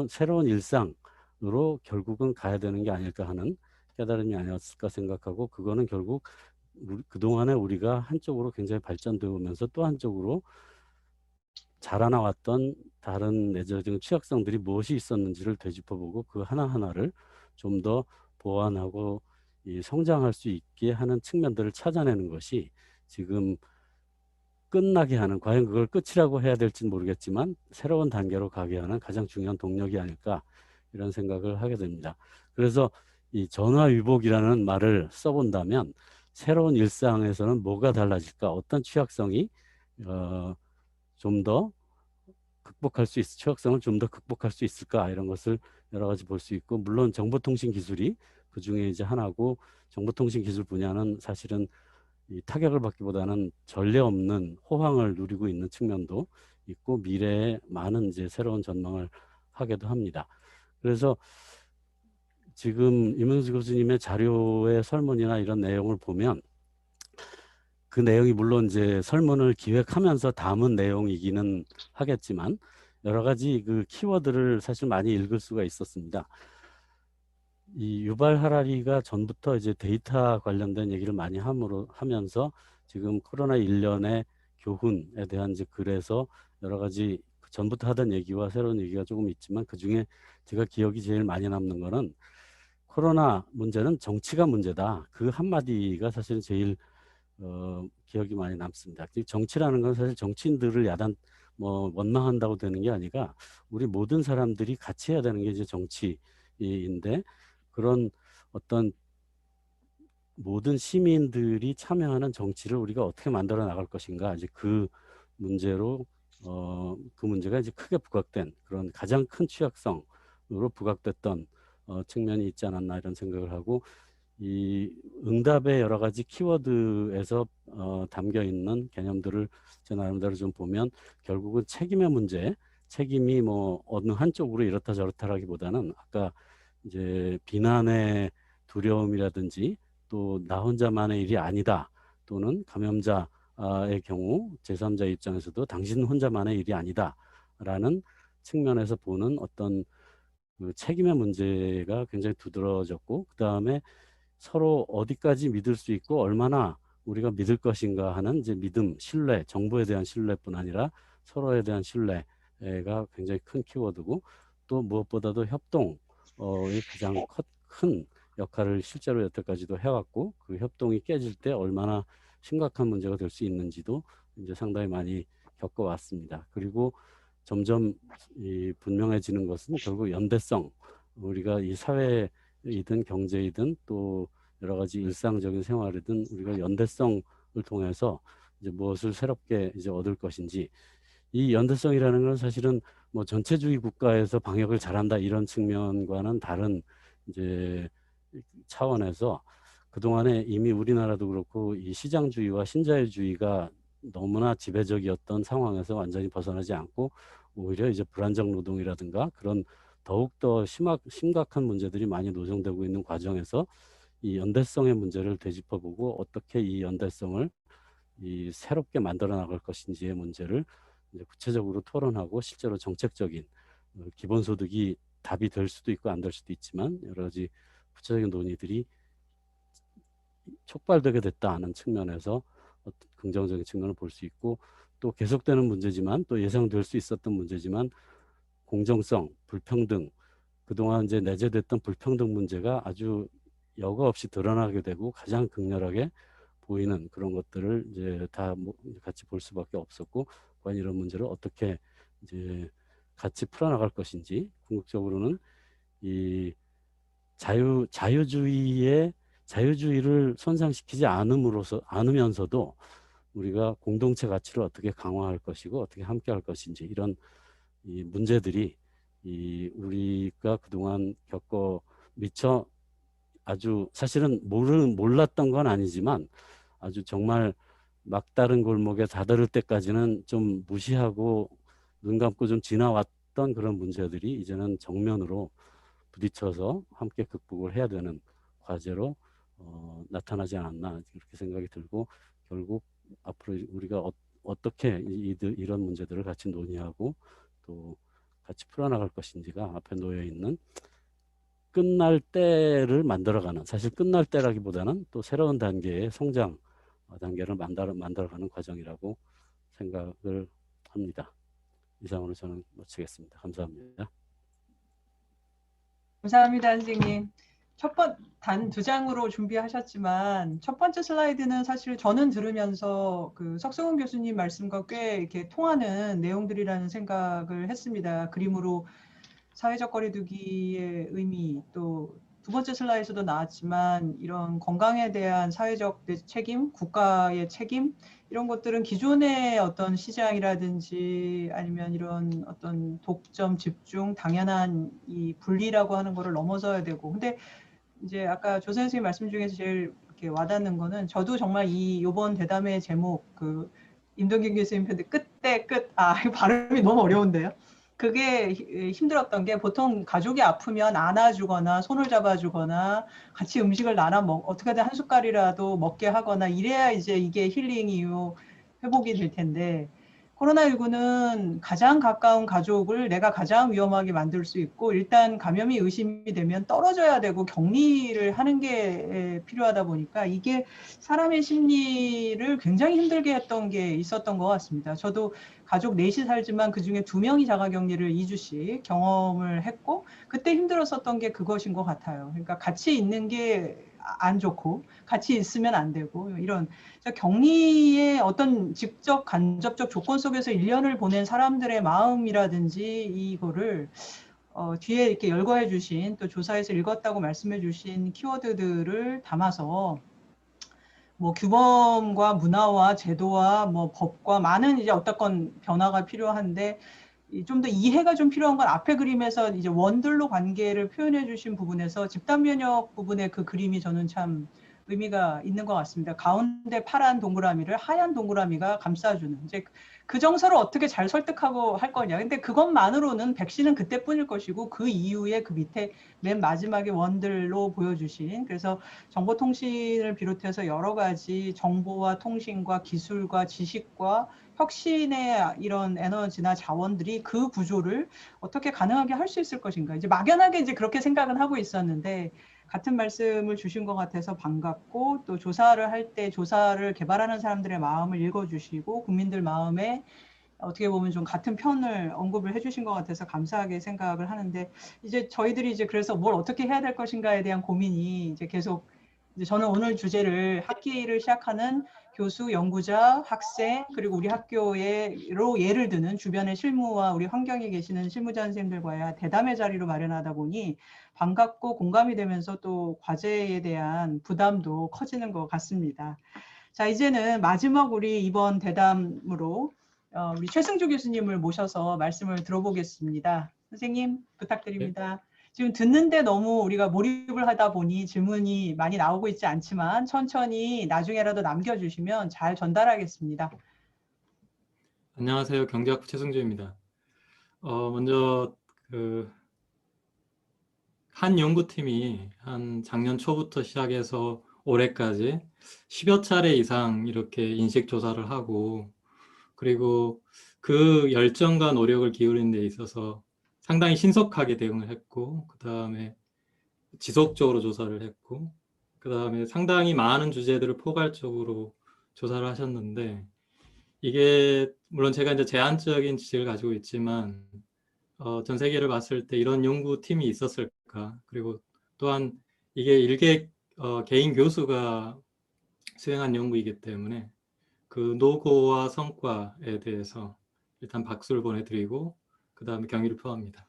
Speaker 6: 새로운 일상으로 결국은 가야 되는 게 아닐까 하는 깨달음이 아니었을까 생각하고, 그거는 결국 그동안에 우리가 한쪽으로 굉장히 발전되어 오면서 또 한쪽으로 자라나왔던 다른 내재적인 취약성들이 무엇이 있었는지를 되짚어보고 그 하나하나를 좀 더 보완하고 성장할 수 있게 하는 측면들을 찾아내는 것이 지금 끝나게 하는, 과연 그걸 끝이라고 해야 될지는 모르겠지만 새로운 단계로 가게 하는 가장 중요한 동력이 아닐까 이런 생각을 하게 됩니다. 그래서 이 전화위복이라는 말을 써본다면 새로운 일상에서는 뭐가 달라질까, 어떤 취약성이 좀 더 취약성을 좀 더 극복할 수 있을까, 이런 것을 여러 가지 볼 수 있고, 물론 정보통신 기술이 그 중에 이제 하나고, 정보통신 기술 분야는 사실은 이 타격을 받기보다는 전례 없는 호황을 누리고 있는 측면도 있고, 미래에 많은 이제 새로운 전망을 하기도 합니다. 그래서 지금 임은수 교수님의 자료의 설문이나 이런 내용을 보면, 그 내용이 물론 이제 설문을 기획하면서 담은 내용이기는 하겠지만 여러 가지 그 키워드를 사실 많이 읽을 수가 있었습니다. 이 유발 하라리가 전부터 이제 데이터 관련된 얘기를 많이 하면서 지금 코로나 1년의 교훈에 대한 이제 글에서 여러 가지 전부터 하던 얘기와 새로운 얘기가 조금 있지만, 그중에 제가 기억이 제일 많이 남는 거는 코로나 문제는 정치가 문제다. 그 한마디가 사실은 제일 기억이 많이 남습니다. 정치라는 건 사실 정치인들을 원망한다고 되는 게 아니라 우리 모든 사람들이 같이 해야 되는 게 이제 정치인데, 그런 어떤 모든 시민들이 참여하는 정치를 우리가 어떻게 만들어 나갈 것인가, 이제 그 문제로 그 문제가 이제 크게 부각된 그런 가장 큰 취약성으로 부각됐던 측면이 있지 않았나 이런 생각을 하고, 이 응답의 여러 가지 키워드에서 담겨 있는 개념들을 제 나름대로 좀 보면 결국은 책임의 문제, 책임이 뭐 어느 한쪽으로 이렇다 저렇다라기보다는 아까 이제 비난의 두려움이라든지 또 나 혼자만의 일이 아니다 또는 감염자의 경우 제3자 입장에서도 당신 혼자만의 일이 아니다라는 측면에서 보는 어떤 그 책임의 문제가 굉장히 두드러졌고 그 다음에 서로 어디까지 믿을 수 있고 얼마나 우리가 믿을 것인가 하는 이제 믿음, 신뢰, 정보에 대한 신뢰뿐 아니라 서로에 대한 신뢰가 굉장히 큰 키워드고 또 무엇보다도 협동이 가장 큰 역할을 실제로 여태까지도 해왔고 그 협동이 깨질 때 얼마나 심각한 문제가 될 수 있는지도 이제 상당히 많이 겪어왔습니다. 그리고 점점 분명해지는 것은 결국 연대성, 우리가 이 사회이든 경제이든 또 여러 가지 일상적인 생활이든 우리가 연대성을 통해서 이제 무엇을 새롭게 이제 얻을 것인지 이 연대성이라는 건 사실은 뭐 전체주의 국가에서 방역을 잘한다 이런 측면과는 다른 이제 차원에서 그동안에 이미 우리나라도 그렇고 이 시장주의와 신자유주의가 너무나 지배적이었던 상황에서 완전히 벗어나지 않고 오히려 이제 불안정 노동이라든가 그런 더욱더 심각한 문제들이 많이 노정되고 있는 과정에서 이 연대성의 문제를 되짚어보고 어떻게 이 연대성을 이 새롭게 만들어 나갈 것인지의 문제를 이제 구체적으로 토론하고 실제로 정책적인 기본소득이 답이 될 수도 있고 안 될 수도 있지만 여러 가지 구체적인 논의들이 촉발되게 됐다 하는 측면에서 어떤 긍정적인 측면을 볼 수 있고 또 계속되는 문제지만 또 예상될 수 있었던 문제지만 공정성, 불평등 그동안 이제 내재됐던 불평등 문제가 아주 여과 없이 드러나게 되고 가장 극렬하게 보이는 그런 것들을 이제 다 같이 볼 수밖에 없었고 과연 이런 문제를 어떻게 이제 같이 풀어나갈 것인지 궁극적으로는 이 자유주의를 손상시키지 않으면서도 우리가 공동체 가치를 어떻게 강화할 것이고 어떻게 함께할 것인지 이런 이 문제들이 우리가 그동안 미처 아주 사실은 몰랐던 건 아니지만 아주 정말 막다른 골목에 다다를 때까지는 좀 무시하고 눈 감고 좀 지나왔던 그런 문제들이 이제는 정면으로 부딪혀서 함께 극복을 해야 되는 과제로 나타나지 않았나 이렇게 생각이 들고 결국 앞으로 우리가 어떻게 이런 문제들을 같이 논의하고 또 같이 풀어나갈 것인지가 앞에 놓여 있는 끝날 때를 만들어가는 사실 끝날 때라기보다는 또 새로운 단계의 성장 단계를 만들어가는 과정이라고 생각을 합니다. 이상으로 저는 마치겠습니다. 감사합니다.
Speaker 1: 감사합니다, 선생님. 단 2장으로 준비하셨지만 첫 번째 슬라이드는 사실 저는 들으면서 그 석승훈 교수님 말씀과 꽤 이렇게 통하는 내용들이라는 생각을 했습니다. 그림으로 사회적 거리두기의 의미, 또 두 번째 슬라이드에서도 나왔지만 이런 건강에 대한 사회적 책임, 국가의 책임 이런 것들은 기존의 어떤 시장이라든지 아니면 이런 어떤 독점, 집중, 당연한 이 분리라고 하는 거를 넘어서야 되고 근데 이제 아까 조 선생님 말씀 중에서 제일 이렇게 와닿는 거는 저도 정말 요번 대담의 제목 그 임동균 교수님 편데 끝 이거 발음이 너무 어려운데요. 그게 힘들었던 게 보통 가족이 아프면 안아주거나 손을 잡아주거나 같이 음식을 어떻게든 한 숟갈이라도 먹게 하거나 이래야 이제 이게 힐링이 회복이 될 텐데 코로나19는 가장 가까운 가족을 내가 가장 위험하게 만들 수 있고 일단 감염이 의심이 되면 떨어져야 되고 격리를 하는 게 필요하다 보니까 이게 사람의 심리를 굉장히 힘들게 했던 게 있었던 것 같습니다. 저도 가족 넷이 살지만 그중에 2명이 자가격리를 2주씩 경험을 했고 그때 힘들었었던 게 그것인 것 같아요. 그러니까 같이 있는 게 안 좋고 같이 있으면 안 되고 이런 격리의 어떤 직접 간접적 조건 속에서 1년을 보낸 사람들의 마음이라든지 이거를 뒤에 이렇게 열거해 주신 또 조사에서 읽었다고 말씀해 주신 키워드들을 담아서 뭐 규범과 문화와 제도와 뭐 법과 많은 이제 어떤 변화가 필요한데 좀 더 이해가 좀 필요한 건 앞에 그림에서 이제 원들로 관계를 표현해 주신 부분에서 집단 면역 부분의 그 그림이 저는 참 의미가 있는 것 같습니다. 가운데 파란 동그라미를 하얀 동그라미가 감싸주는, 이제 그 정서를 어떻게 잘 설득하고 할 거냐. 근데 그것만으로는 백신은 그때뿐일 것이고 그 이후에 그 밑에 맨 마지막에 원들로 보여주신, 그래서 정보통신을 비롯해서 여러 가지 정보와 통신과 기술과 지식과 혁신의 이런 에너지나 자원들이 그 구조를 어떻게 가능하게 할 수 있을 것인가. 이제 막연하게 이제 그렇게 생각은 하고 있었는데 같은 말씀을 주신 것 같아서 반갑고, 또 조사를 할 때 조사를 개발하는 사람들의 마음을 읽어주시고 국민들 마음에 어떻게 보면 좀 같은 편을 언급을 해주신 것 같아서 감사하게 생각을 하는데, 이제 저희들이 이제 그래서 뭘 어떻게 해야 될 것인가에 대한 고민이 이제 계속, 이제 저는 오늘 주제를 학기를 시작하는 교수, 연구자, 학생, 그리고 우리 학교로 예를 드는 주변의 실무와 우리 환경에 계시는 실무자 선생님들과의 대담의 자리로 마련하다 보니 반갑고 공감이 되면서 또 과제에 대한 부담도 커지는 것 같습니다. 자, 이제는 마지막 우리 이번 대담으로 우리 최승주 교수님을 모셔서 말씀을 들어보겠습니다. 선생님 부탁드립니다. 지금 듣는데 너무 우리가 몰입을 하다 보니 질문이 많이 나오고 있지 않지만 천천히 나중에라도 남겨주시면 잘 전달하겠습니다.
Speaker 7: 안녕하세요. 경제학부 최승주입니다. 먼저 한 연구팀이 한 작년 초부터 시작해서 올해까지 10여 차례 이상 이렇게 인식 조사를 하고, 그리고 그 열정과 노력을 기울이는 데 있어서 상당히 신속하게 대응을 했고, 그 다음에 지속적으로 조사를 했고, 그 다음에 상당히 많은 주제들을 포괄적으로 조사를 하셨는데, 이게 물론 제가 이제 제한적인 지식을 가지고 있지만 전 세계를 봤을 때 이런 연구팀이 있었을까, 그리고 또한 이게 일개 개인 교수가 수행한 연구이기 때문에 그 노고와 성과에 대해서 일단 박수를 보내드리고 그 다음에 경의를 표합니다.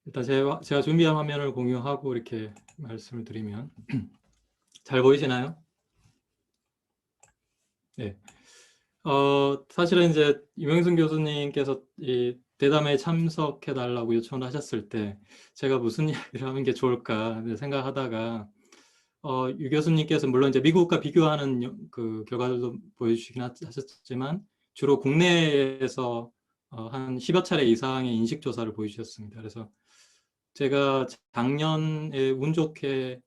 Speaker 7: 일단 제가 준비한 화면을 공유하고 이렇게 말씀을 드리면 잘 보이시나요? 네. 사실은 이제 유명순 교수님께서 이 대담에 참석해 달라고 요청을 하셨을 때 제가 무슨 이야기를 하는 게 좋을까 생각하다가 유 교수님께서 물론 이제 미국과 비교하는 그 결과들도 보여주시긴 하셨지만 주로 국내에서 한 10여 차례 이상의 인식 조사를 보여주셨습니다. 그래서 제가 작년에 운 좋게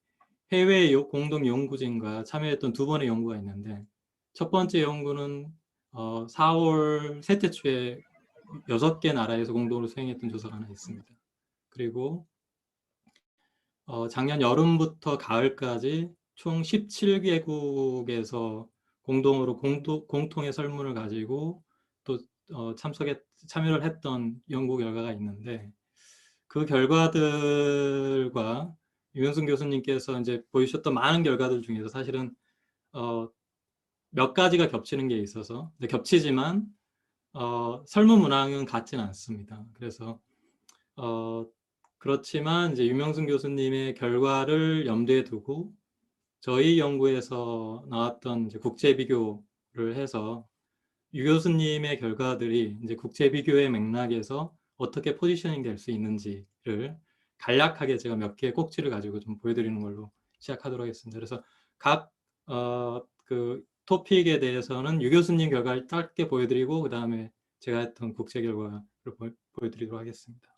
Speaker 7: 해외 공동 연구진과 참여했던 2번의 연구가 있는데, 첫 번째 연구는 4월 셋째 주에 6개 나라에서 공동으로 수행했던 조사가 하나 있습니다. 그리고 작년 여름부터 가을까지 총 17개국에서 공동으로 공통의 설문을 가지고 또 참여를 했던 연구 결과가 있는데, 그 결과들과 유명순 교수님께서 이제 보여주셨던 많은 결과들 중에서 사실은 몇 가지가 겹치는 게 있어서, 근데 겹치지만 설문 문항은 같지는 않습니다. 그래서 그렇지만 이제 유명순 교수님의 결과를 염두에 두고 저희 연구에서 나왔던 이제 국제 비교를 해서 유 교수님의 결과들이 이제 국제 비교의 맥락에서 어떻게 포지셔닝 될 수 있는지를 간략하게 제가 몇 개의 꼭지를 가지고 좀 보여드리는 걸로 시작하도록 하겠습니다. 그래서 각 그 토픽에 대해서는 유 교수님 결과를 짧게 보여드리고 그 다음에 제가 했던 국제 결과를 보여드리도록 하겠습니다.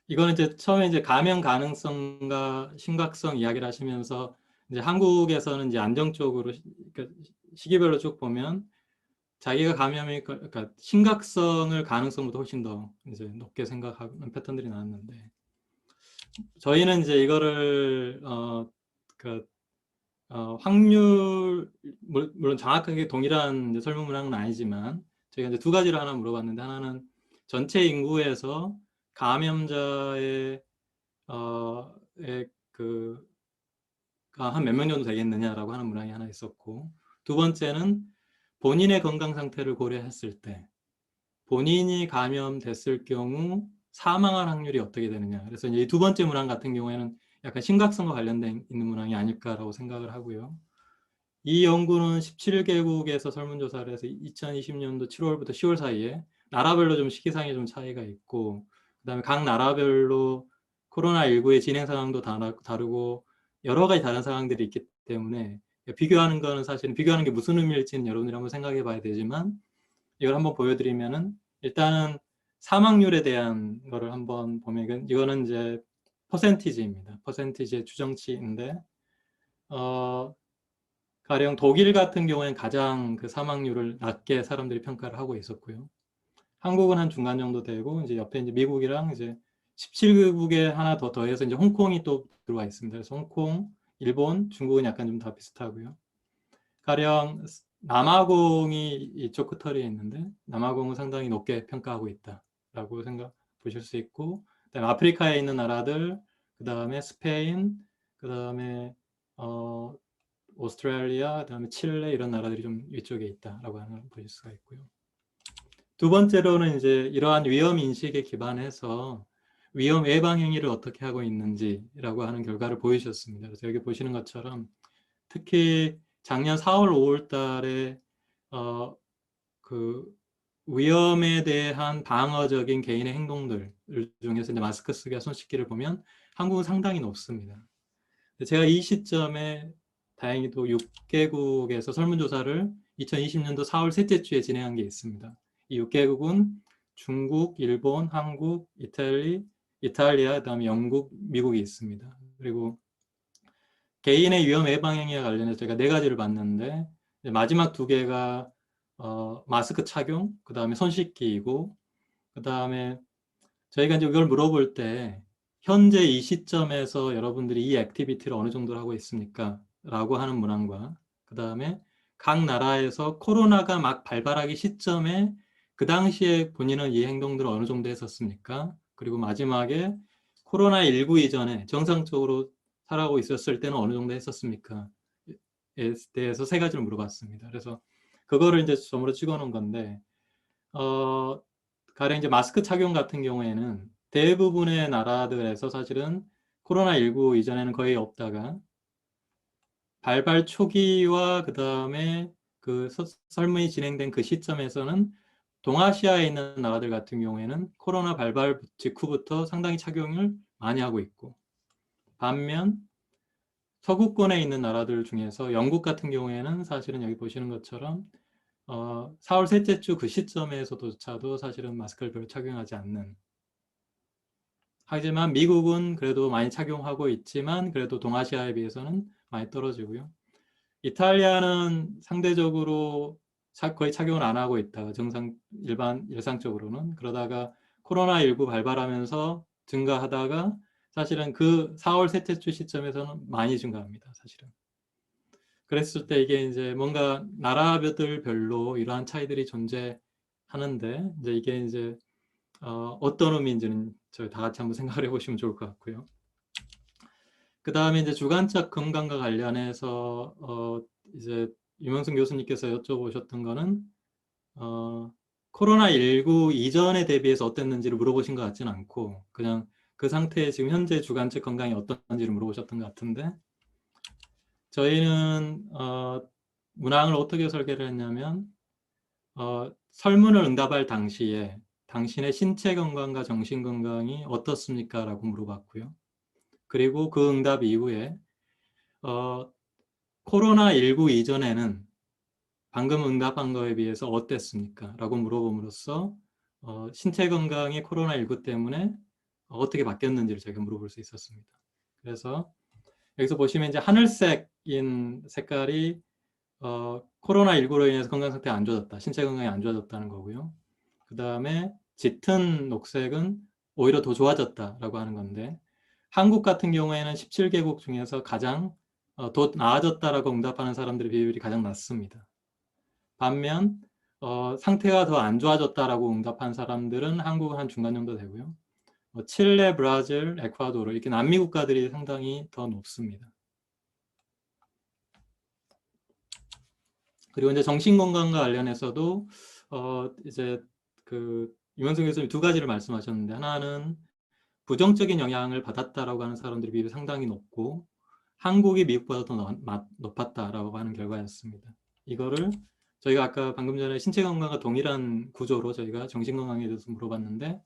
Speaker 7: 이거는 이제 처음에 이제 감염 가능성과 심각성 이야기를 하시면서 이제 한국에서는 이제 안정적으로 그러니까 시기별로 쭉 보면 자기가 감염이 그러니까 심각성을 가능성보다 훨씬 더 이제 높게 생각하는 패턴들이 나왔는데, 저희는 이제 이거를 확률 물론 정확하게 동일한 이제 설문 문항은 아니지만 저희가 이제 2가지를 하나 물어봤는데, 하나는 전체 인구에서 감염자의 한 몇 명 정도 되겠느냐라고 하는 문항이 하나 있었고, 2번째는 본인의 건강 상태를 고려했을 때 본인이 감염됐을 경우 사망할 확률이 어떻게 되느냐. 그래서 이 2번째 문항 같은 경우에는 약간 심각성과 관련된 있는 문항이 아닐까라고 생각을 하고요. 이 연구는 17개국에서 설문조사를 해서 2020년도 7월부터 10월 사이에 나라별로 좀 시기상에 좀 차이가 있고, 그다음에 각 나라별로 코로나19의 진행 상황도 다르고 여러 가지 다른 상황들이 있기 때문에 비교하는 거는 사실은 비교하는 게 무슨 의미일지는 여러분들이 한번 생각해 봐야 되지만 이걸 한번 보여드리면은 일단은 사망률에 대한 거를 한번 보면 이거는 이제 퍼센티지입니다. 퍼센티지의 추정치인데 가령 독일 같은 경우에는 가장 그 사망률을 낮게 사람들이 평가를 하고 있었고요. 한국은 한 중간 정도 되고 이제 옆에 이제 미국이랑 이제 17개국에 하나 더 더해서 이제 홍콩이 또 들어와 있습니다. 그래서 홍콩, 일본, 중국은 약간 좀 다 비슷하고요. 가령 남아공이 이쪽 끝털이에 있는데 남아공은 상당히 높게 평가하고 있다라고 보실 수 있고, 그다음에 아프리카에 있는 나라들, 그다음에 스페인, 그다음에 오스트레일리아, 그다음에 칠레 이런 나라들이 좀 위쪽에 있다라고 하는 걸 보실 수가 있고요. 두 번째로는 이제 이러한 위험 인식에 기반해서 위험 예방 행위를 어떻게 하고 있는지라고 하는 결과를 보여주셨습니다. 그래서 여기 보시는 것처럼 특히 작년 4월, 5월 달에 그 위험에 대한 방어적인 개인의 행동들 중에서 이제 마스크 쓰기와 손 씻기를 보면 한국은 상당히 높습니다. 제가 이 시점에 다행히도 6개국에서 설문조사를 2020년도 4월 셋째 주에 진행한 게 있습니다. 이 6개국은 중국, 일본, 한국, 이탈리아, 그다음에 영국, 미국이 있습니다. 그리고 개인의 위험 예방 행위와 관련해서 제가 4가지를 봤는데 마지막 2개가 마스크 착용, 그다음에 손 씻기이고, 그다음에 저희가 이제 이걸 물어볼 때 현재 이 시점에서 여러분들이 이 액티비티를 어느 정도로 하고 있습니까? 라고 하는 문항과, 그다음에 각 나라에서 코로나가 막 발발하기 시점에 그 당시에 본인은 이 행동들을 어느 정도 했었습니까? 그리고 마지막에 코로나19 이전에 정상적으로 살아가고 있었을 때는 어느 정도 했었습니까? 에 대해서 3가지를 물어봤습니다. 그래서 그거를 이제 점으로 찍어 놓은 건데, 가령 이제 마스크 착용 같은 경우에는 대부분의 나라들에서 사실은 코로나19 이전에는 거의 없다가 발발 초기와 그 다음에 그 설문이 진행된 그 시점에서는 동아시아에 있는 나라들 같은 경우에는 코로나 발발 직후부터 상당히 착용을 많이 하고 있고, 반면 서구권에 있는 나라들 중에서 영국 같은 경우에는 사실은 여기 보시는 것처럼 4월 셋째 주 그 시점에서조차도 사실은 마스크를 별로 착용하지 않는, 하지만 미국은 그래도 많이 착용하고 있지만 그래도 동아시아에 비해서는 많이 떨어지고요. 이탈리아는 상대적으로 거의 착용을 안 하고 있다가 일상적으로는, 그러다가 코로나19 발발하면서 증가하다가 사실은 그 4월 셋째 주 시점에서는 많이 증가합니다. 사실은. 그랬을 때 이게 이제 뭔가 나라별로 이러한 차이들이 존재하는데, 이제 이게 이제 어떤 의미인지는 저희 다 같이 한번 생각을 해보시면 좋을 것 같고요. 그 다음에 이제 주관적 건강과 관련해서 이제 유명승 교수님께서 여쭤보셨던 거는 코로나19 이전에 대비해서 어땠는지를 물어보신 것 같지는 않고 그냥 그 상태에 지금 현재 주관적 건강이 어떤지를 물어보셨던 것 같은데, 저희는 문항을 어떻게 설계를 했냐면 설문을 응답할 당시에 당신의 신체 건강과 정신 건강이 어떻습니까? 라고 물어봤고요. 그리고 그 응답 이후에 코로나19 이전에는 방금 응답한 거에 비해서 어땠습니까? 라고 물어봄으로써 신체 건강이 코로나19 때문에 어떻게 바뀌었는지를 저희가 물어볼 수 있었습니다. 그래서 여기서 보시면 이제 하늘색인 색깔이 코로나19로 인해서 건강 상태가 안 좋아졌다, 신체 건강이 안 좋아졌다는 거고요. 그 다음에 짙은 녹색은 오히려 더 좋아졌다라고 하는 건데, 한국 같은 경우에는 17개국 중에서 가장 더 나아졌다라고 응답하는 사람들의 비율이 가장 낮습니다. 반면 상태가 더 안 좋아졌다라고 응답한 사람들은 한국은 한 중간 정도 되고요. 칠레, 브라질, 에콰도르 이렇게 남미 국가들이 상당히 더 높습니다. 그리고 이제 정신건강과 관련해서도 이제 그 유명승 교수님 2가지를 말씀하셨는데, 하나는 부정적인 영향을 받았다라고 하는 사람들의 비율이 상당히 높고 한국이 미국보다 더 높았다라고 하는 결과였습니다. 이거를 저희가 아까 방금 전에 신체 건강과 동일한 구조로 저희가 정신 건강에 대해서 물어봤는데,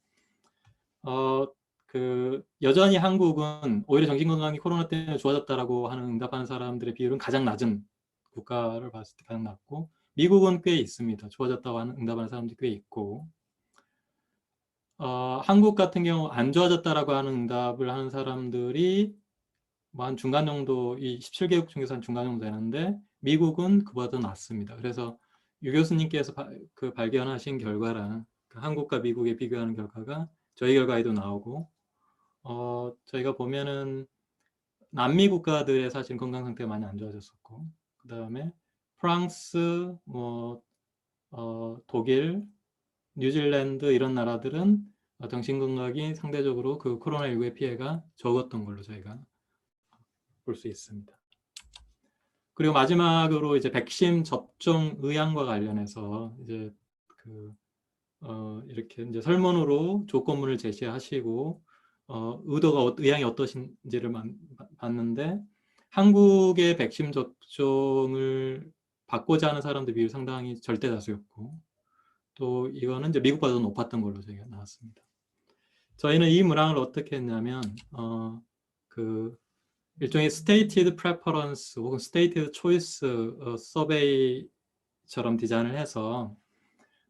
Speaker 7: 여전히 한국은 오히려 정신건강이 코로나 때문에 좋아졌다라고 하는 응답하는 사람들의 비율은 가장 낮은, 국가를 봤을 때 가장 낮고, 미국은 꽤 있습니다. 좋아졌다고 하는 응답하는 사람들이 꽤 있고, 한국 같은 경우 안 좋아졌다라고 하는 응답을 하는 사람들이 뭐 한 중간 정도, 이 17개국 중에서 한 중간 정도 되는데, 미국은 그보다 더 낮습니다. 그래서 유 교수님께서 발견하신 결과랑 한국과 미국의 비교하는 결과가 저희 결과에도 나오고, 저희가 보면은 남미 국가들의 사실 건강 상태가 많이 안 좋아졌었고, 그 다음에 프랑스, 독일, 뉴질랜드 이런 나라들은 정신건강이 상대적으로 그 코로나19의 피해가 적었던 걸로 저희가 볼 수 있습니다. 그리고 마지막으로 이제 백신 접종 의향과 관련해서 이제 이렇게 이제 설문으로 조건문을 제시하시고 의향이 어떠신지를 봤는데, 한국의 백신 접종을 받고자 하는 사람들 비율 상당히 절대다수였고, 또 이거는 이제 미국보다 더 높았던 걸로 저희가 나왔습니다. 저희는 이 문항을 어떻게 했냐면 일종의 stated preference 혹은 stated choice 서베이처럼 디자인을 해서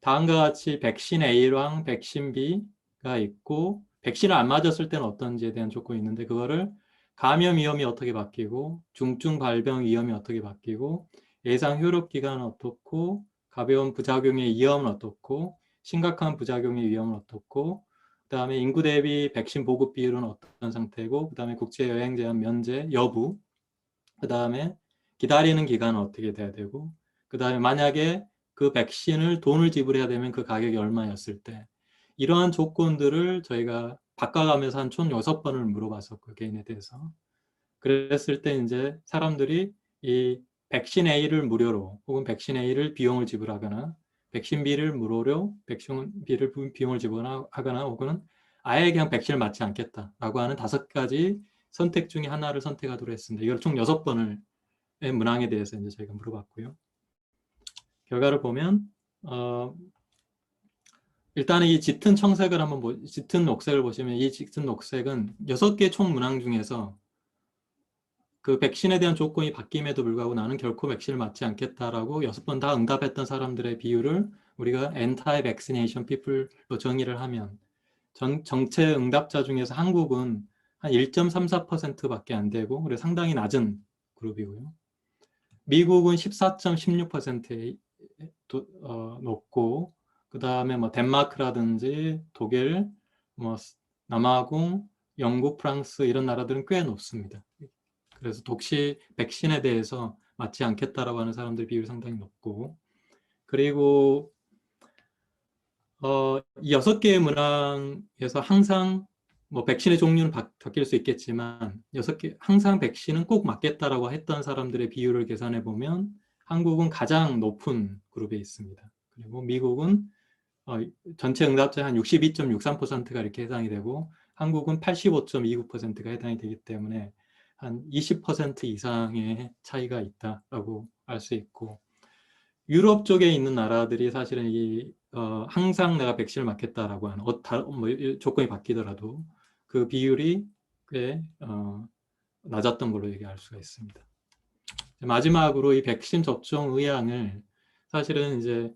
Speaker 7: 다음과 같이 백신 A랑 백신 B가 있고, 백신을 안 맞았을 때는 어떤지에 대한 조건이 있는데, 그거를 감염 위험이 어떻게 바뀌고, 중증 발병 위험이 어떻게 바뀌고, 예상 효력 기간은 어떻고, 가벼운 부작용의 위험은 어떻고, 심각한 부작용의 위험은 어떻고, 그 다음에 인구 대비 백신 보급 비율은 어떤 상태고, 그 다음에 국제 여행 제한 면제 여부, 그 다음에 기다리는 기간은 어떻게 돼야 되고, 그 다음에 만약에 그 백신을 돈을 지불해야 되면 그 가격이 얼마였을 때, 이러한 조건들을 저희가 바꿔가면서 한 총 6번을 물어봤었고, 개인에 대해서. 그랬을 때 이제 사람들이 이 백신 A를 무료로 혹은 백신 A를 비용을 지불하거나, 백신 B를 무료로 백신 B를 비용을 지불하거나, 혹은 아예 그냥 백신을 맞지 않겠다라고 하는 5가지 선택 중에 하나를 선택하도록 했습니다. 이걸 총 6번을 문항에 대해서 이제 저희가 물어봤고요. 결과를 보면 일단은 이 짙은 청색을 짙은 녹색을 보시면, 이 짙은 녹색은 6개 총 문항 중에서 그 백신에 대한 조건이 바뀜에도 불구하고 나는 결코 백신을 맞지 않겠다라고 6번 다 응답했던 사람들의 비율을 우리가 anti-vaccination people로 정의를 하면, 정체 응답자 중에서 한국은 한 1.34%밖에 안 되고, 그래서 상당히 낮은 그룹이고요. 미국은 14.16%에 높고, 그 다음에 뭐 덴마크라든지 독일, 뭐 남아공, 영국, 프랑스 이런 나라들은 꽤 높습니다. 그래서 독시 백신에 대해서 맞지 않겠다라고 하는 사람들 비율이 상당히 높고, 그리고 이 6개의 문항에서 항상 뭐 백신의 종류는 바뀔 수 있겠지만, 항상 백신은 꼭 맞겠다라고 했던 사람들의 비율을 계산해 보면 한국은 가장 높은 그룹에 있습니다. 그리고 미국은 전체 응답자의 한 62.63%가 이렇게 해당이 되고, 한국은 85.29%가 해당이 되기 때문에 한 20% 이상의 차이가 있다라고 알 수 있고, 유럽 쪽에 있는 나라들이 사실은 항상 내가 백신을 맞겠다라고 하는 조건이 바뀌더라도 그 비율이 꽤 낮았던 걸로 얘기할 수가 있습니다. 마지막으로 이 백신 접종 의향을 사실은 이제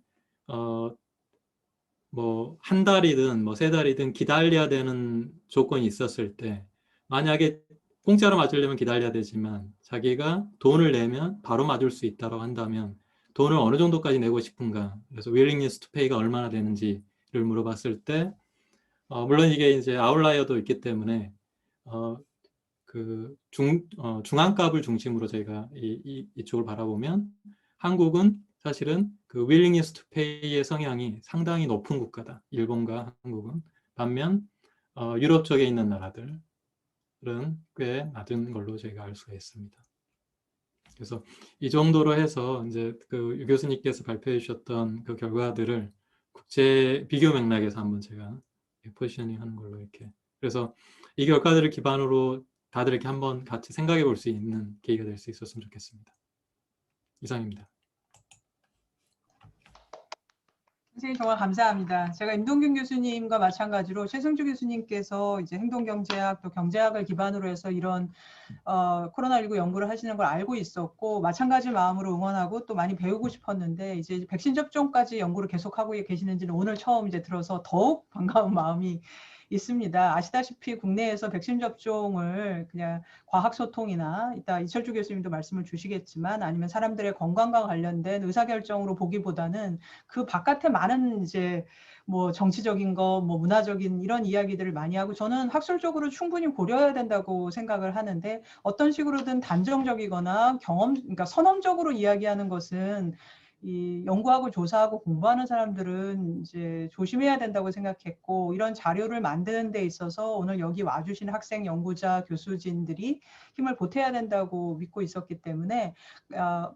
Speaker 7: 뭐 한 달이든 뭐 3달이든 기다려야 되는 조건이 있었을 때, 만약에 공짜로 맞으려면 기다려야 되지만 자기가 돈을 내면 바로 맞을 수 있다고 한다면 돈을 어느 정도까지 내고 싶은가, 그래서 willingness to pay가 얼마나 되는지를 물어봤을 때, 물론 이게 이제 아웃라이어도 있기 때문에 중앙값을 중심으로 저희가 이쪽을 바라보면 한국은 사실은 그 willingness to pay의 성향이 상당히 높은 국가다, 일본과 한국은. 반면 유럽 쪽에 있는 나라들은 꽤 낮은 걸로 저희가 알 수가 있습니다. 그래서 이 정도로 해서 이제 유 교수님께서 발표해 주셨던 그 결과들을 국제 비교 맥락에서 한번 제가 포지셔닝 하는 걸로 이렇게, 그래서 이 결과들을 기반으로 다들 이렇게 한번 같이 생각해 볼 수 있는 계기가 될 수 있었으면 좋겠습니다. 이상입니다.
Speaker 1: 선생님 정말 감사합니다. 제가 임동균 교수님과 마찬가지로 최승주 교수님께서 이제 행동경제학 또 경제학을 기반으로 해서 이런 코로나19 연구를 하시는 걸 알고 있었고 마찬가지 마음으로 응원하고 또 많이 배우고 싶었는데 이제 백신 접종까지 연구를 계속하고 계시는지는 오늘 처음 이제 들어서 더욱 반가운 마음이 있습니다. 아시다시피 국내에서 백신 접종을 그냥 과학소통이나 이따 이철주 교수님도 말씀을 주시겠지만 아니면 사람들의 건강과 관련된 의사결정으로 보기보다는 그 바깥에 많은 이제 뭐 정치적인 거, 뭐 문화적인 이런 이야기들을 많이 하고 저는 학술적으로 충분히 고려해야 된다고 생각을 하는데 어떤 식으로든 단정적이거나 그러니까 선언적으로 이야기하는 것은 이 연구하고 조사하고 공부하는 사람들은 이제 조심해야 된다고 생각했고 이런 자료를 만드는 데 있어서 오늘 여기 와주신 학생, 연구자, 교수진들이 힘을 보태야 된다고 믿고 있었기 때문에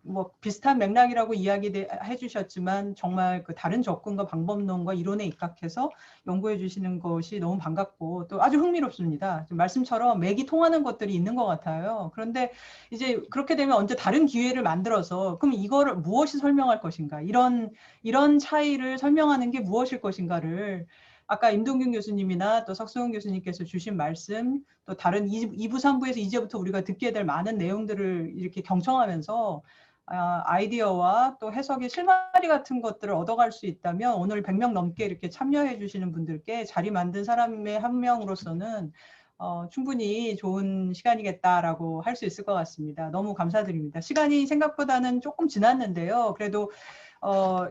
Speaker 1: 뭐 비슷한 맥락이라고 이야기해 주셨지만 정말 그 다른 접근과 방법론과 이론에 입각해서 연구해 주시는 것이 너무 반갑고 또 아주 흥미롭습니다. 말씀처럼 맥이 통하는 것들이 있는 것 같아요. 그런데 이제 그렇게 되면 언제 다른 기회를 만들어서 그럼 이거를 무엇이 설명할 것인가 이런 차이를 설명하는 게 무엇일 것인가를 아까 임동균 교수님이나 또 석승훈 교수님께서 주신 말씀 또 다른 2부, 3부에서 이제부터 우리가 듣게 될 많은 내용들을 이렇게 경청하면서 아이디어와 또 해석의 실마리 같은 것들을 얻어갈 수 있다면 오늘 100명 넘게 이렇게 참여해 주시는 분들께 자리 만든 사람의 한 명으로서는 충분히 좋은 시간이겠다라고 할 수 있을 것 같습니다. 너무 감사드립니다. 시간이 생각보다는 조금 지났는데요. 그래도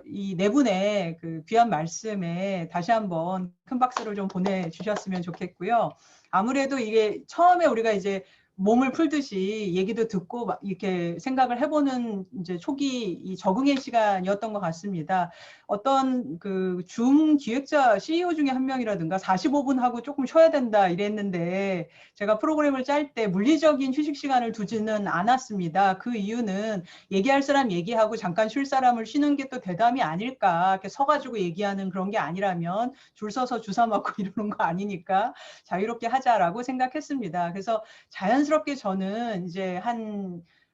Speaker 1: 이 네 분의 그 귀한 말씀에 다시 한번 큰 박수를 좀 보내주셨으면 좋겠고요. 아무래도 이게 처음에 우리가 이제 몸을 풀듯이 얘기도 듣고 막 이렇게 생각을 해보는 이제 초기 이 적응의 시간이었던 것 같습니다. 어떤 그 줌 기획자 CEO 중에 한 명이라든가 45분 하고 조금 쉬어야 된다 이랬는데 제가 프로그램을 짤 때 물리적인 휴식 시간을 두지는 않았습니다. 그 이유는 얘기할 사람 얘기하고 잠깐 쉴 사람을 쉬는 게 또 대담이 아닐까. 이렇게 서가지고 얘기하는 그런 게 아니라면 줄 서서 주사 맞고 이러는 거 아니니까 자유롭게 하자라고 생각했습니다. 그래서 자연스럽게 저는 이제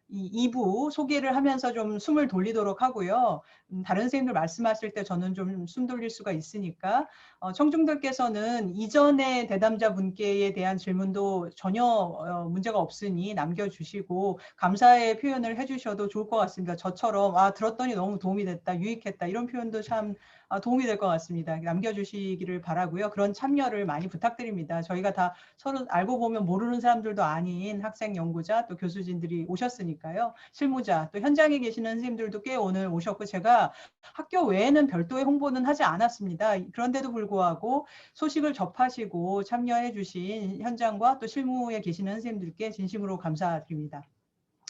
Speaker 1: 이 2부 소개를 하면서 좀 숨을 돌리도록 하고요. 다른 선생님들 말씀하실 때 저는 좀 숨 돌릴 수가 있으니까 청중들께서는 이전의 대담자분께에 대한 질문도 전혀 문제가 없으니 남겨주시고 감사의 표현을 해주셔도 좋을 것 같습니다. 저처럼 들었더니 너무 도움이 됐다, 유익했다 이런 표현도 참 도움이 될 것 같습니다. 남겨주시기를 바라고요. 그런 참여를 많이 부탁드립니다. 저희가 다 서로 알고 보면 모르는 사람들도 아닌 학생, 연구자, 또 교수진들이 오셨으니까요. 실무자, 또 현장에 계시는 선생님들도 꽤 오늘 오셨고 제가 학교 외에는 별도의 홍보는 하지 않았습니다. 그런데도 불구하고 소식을 접하시고 참여해 주신 현장과 또 실무에 계시는 선생님들께 진심으로 감사드립니다.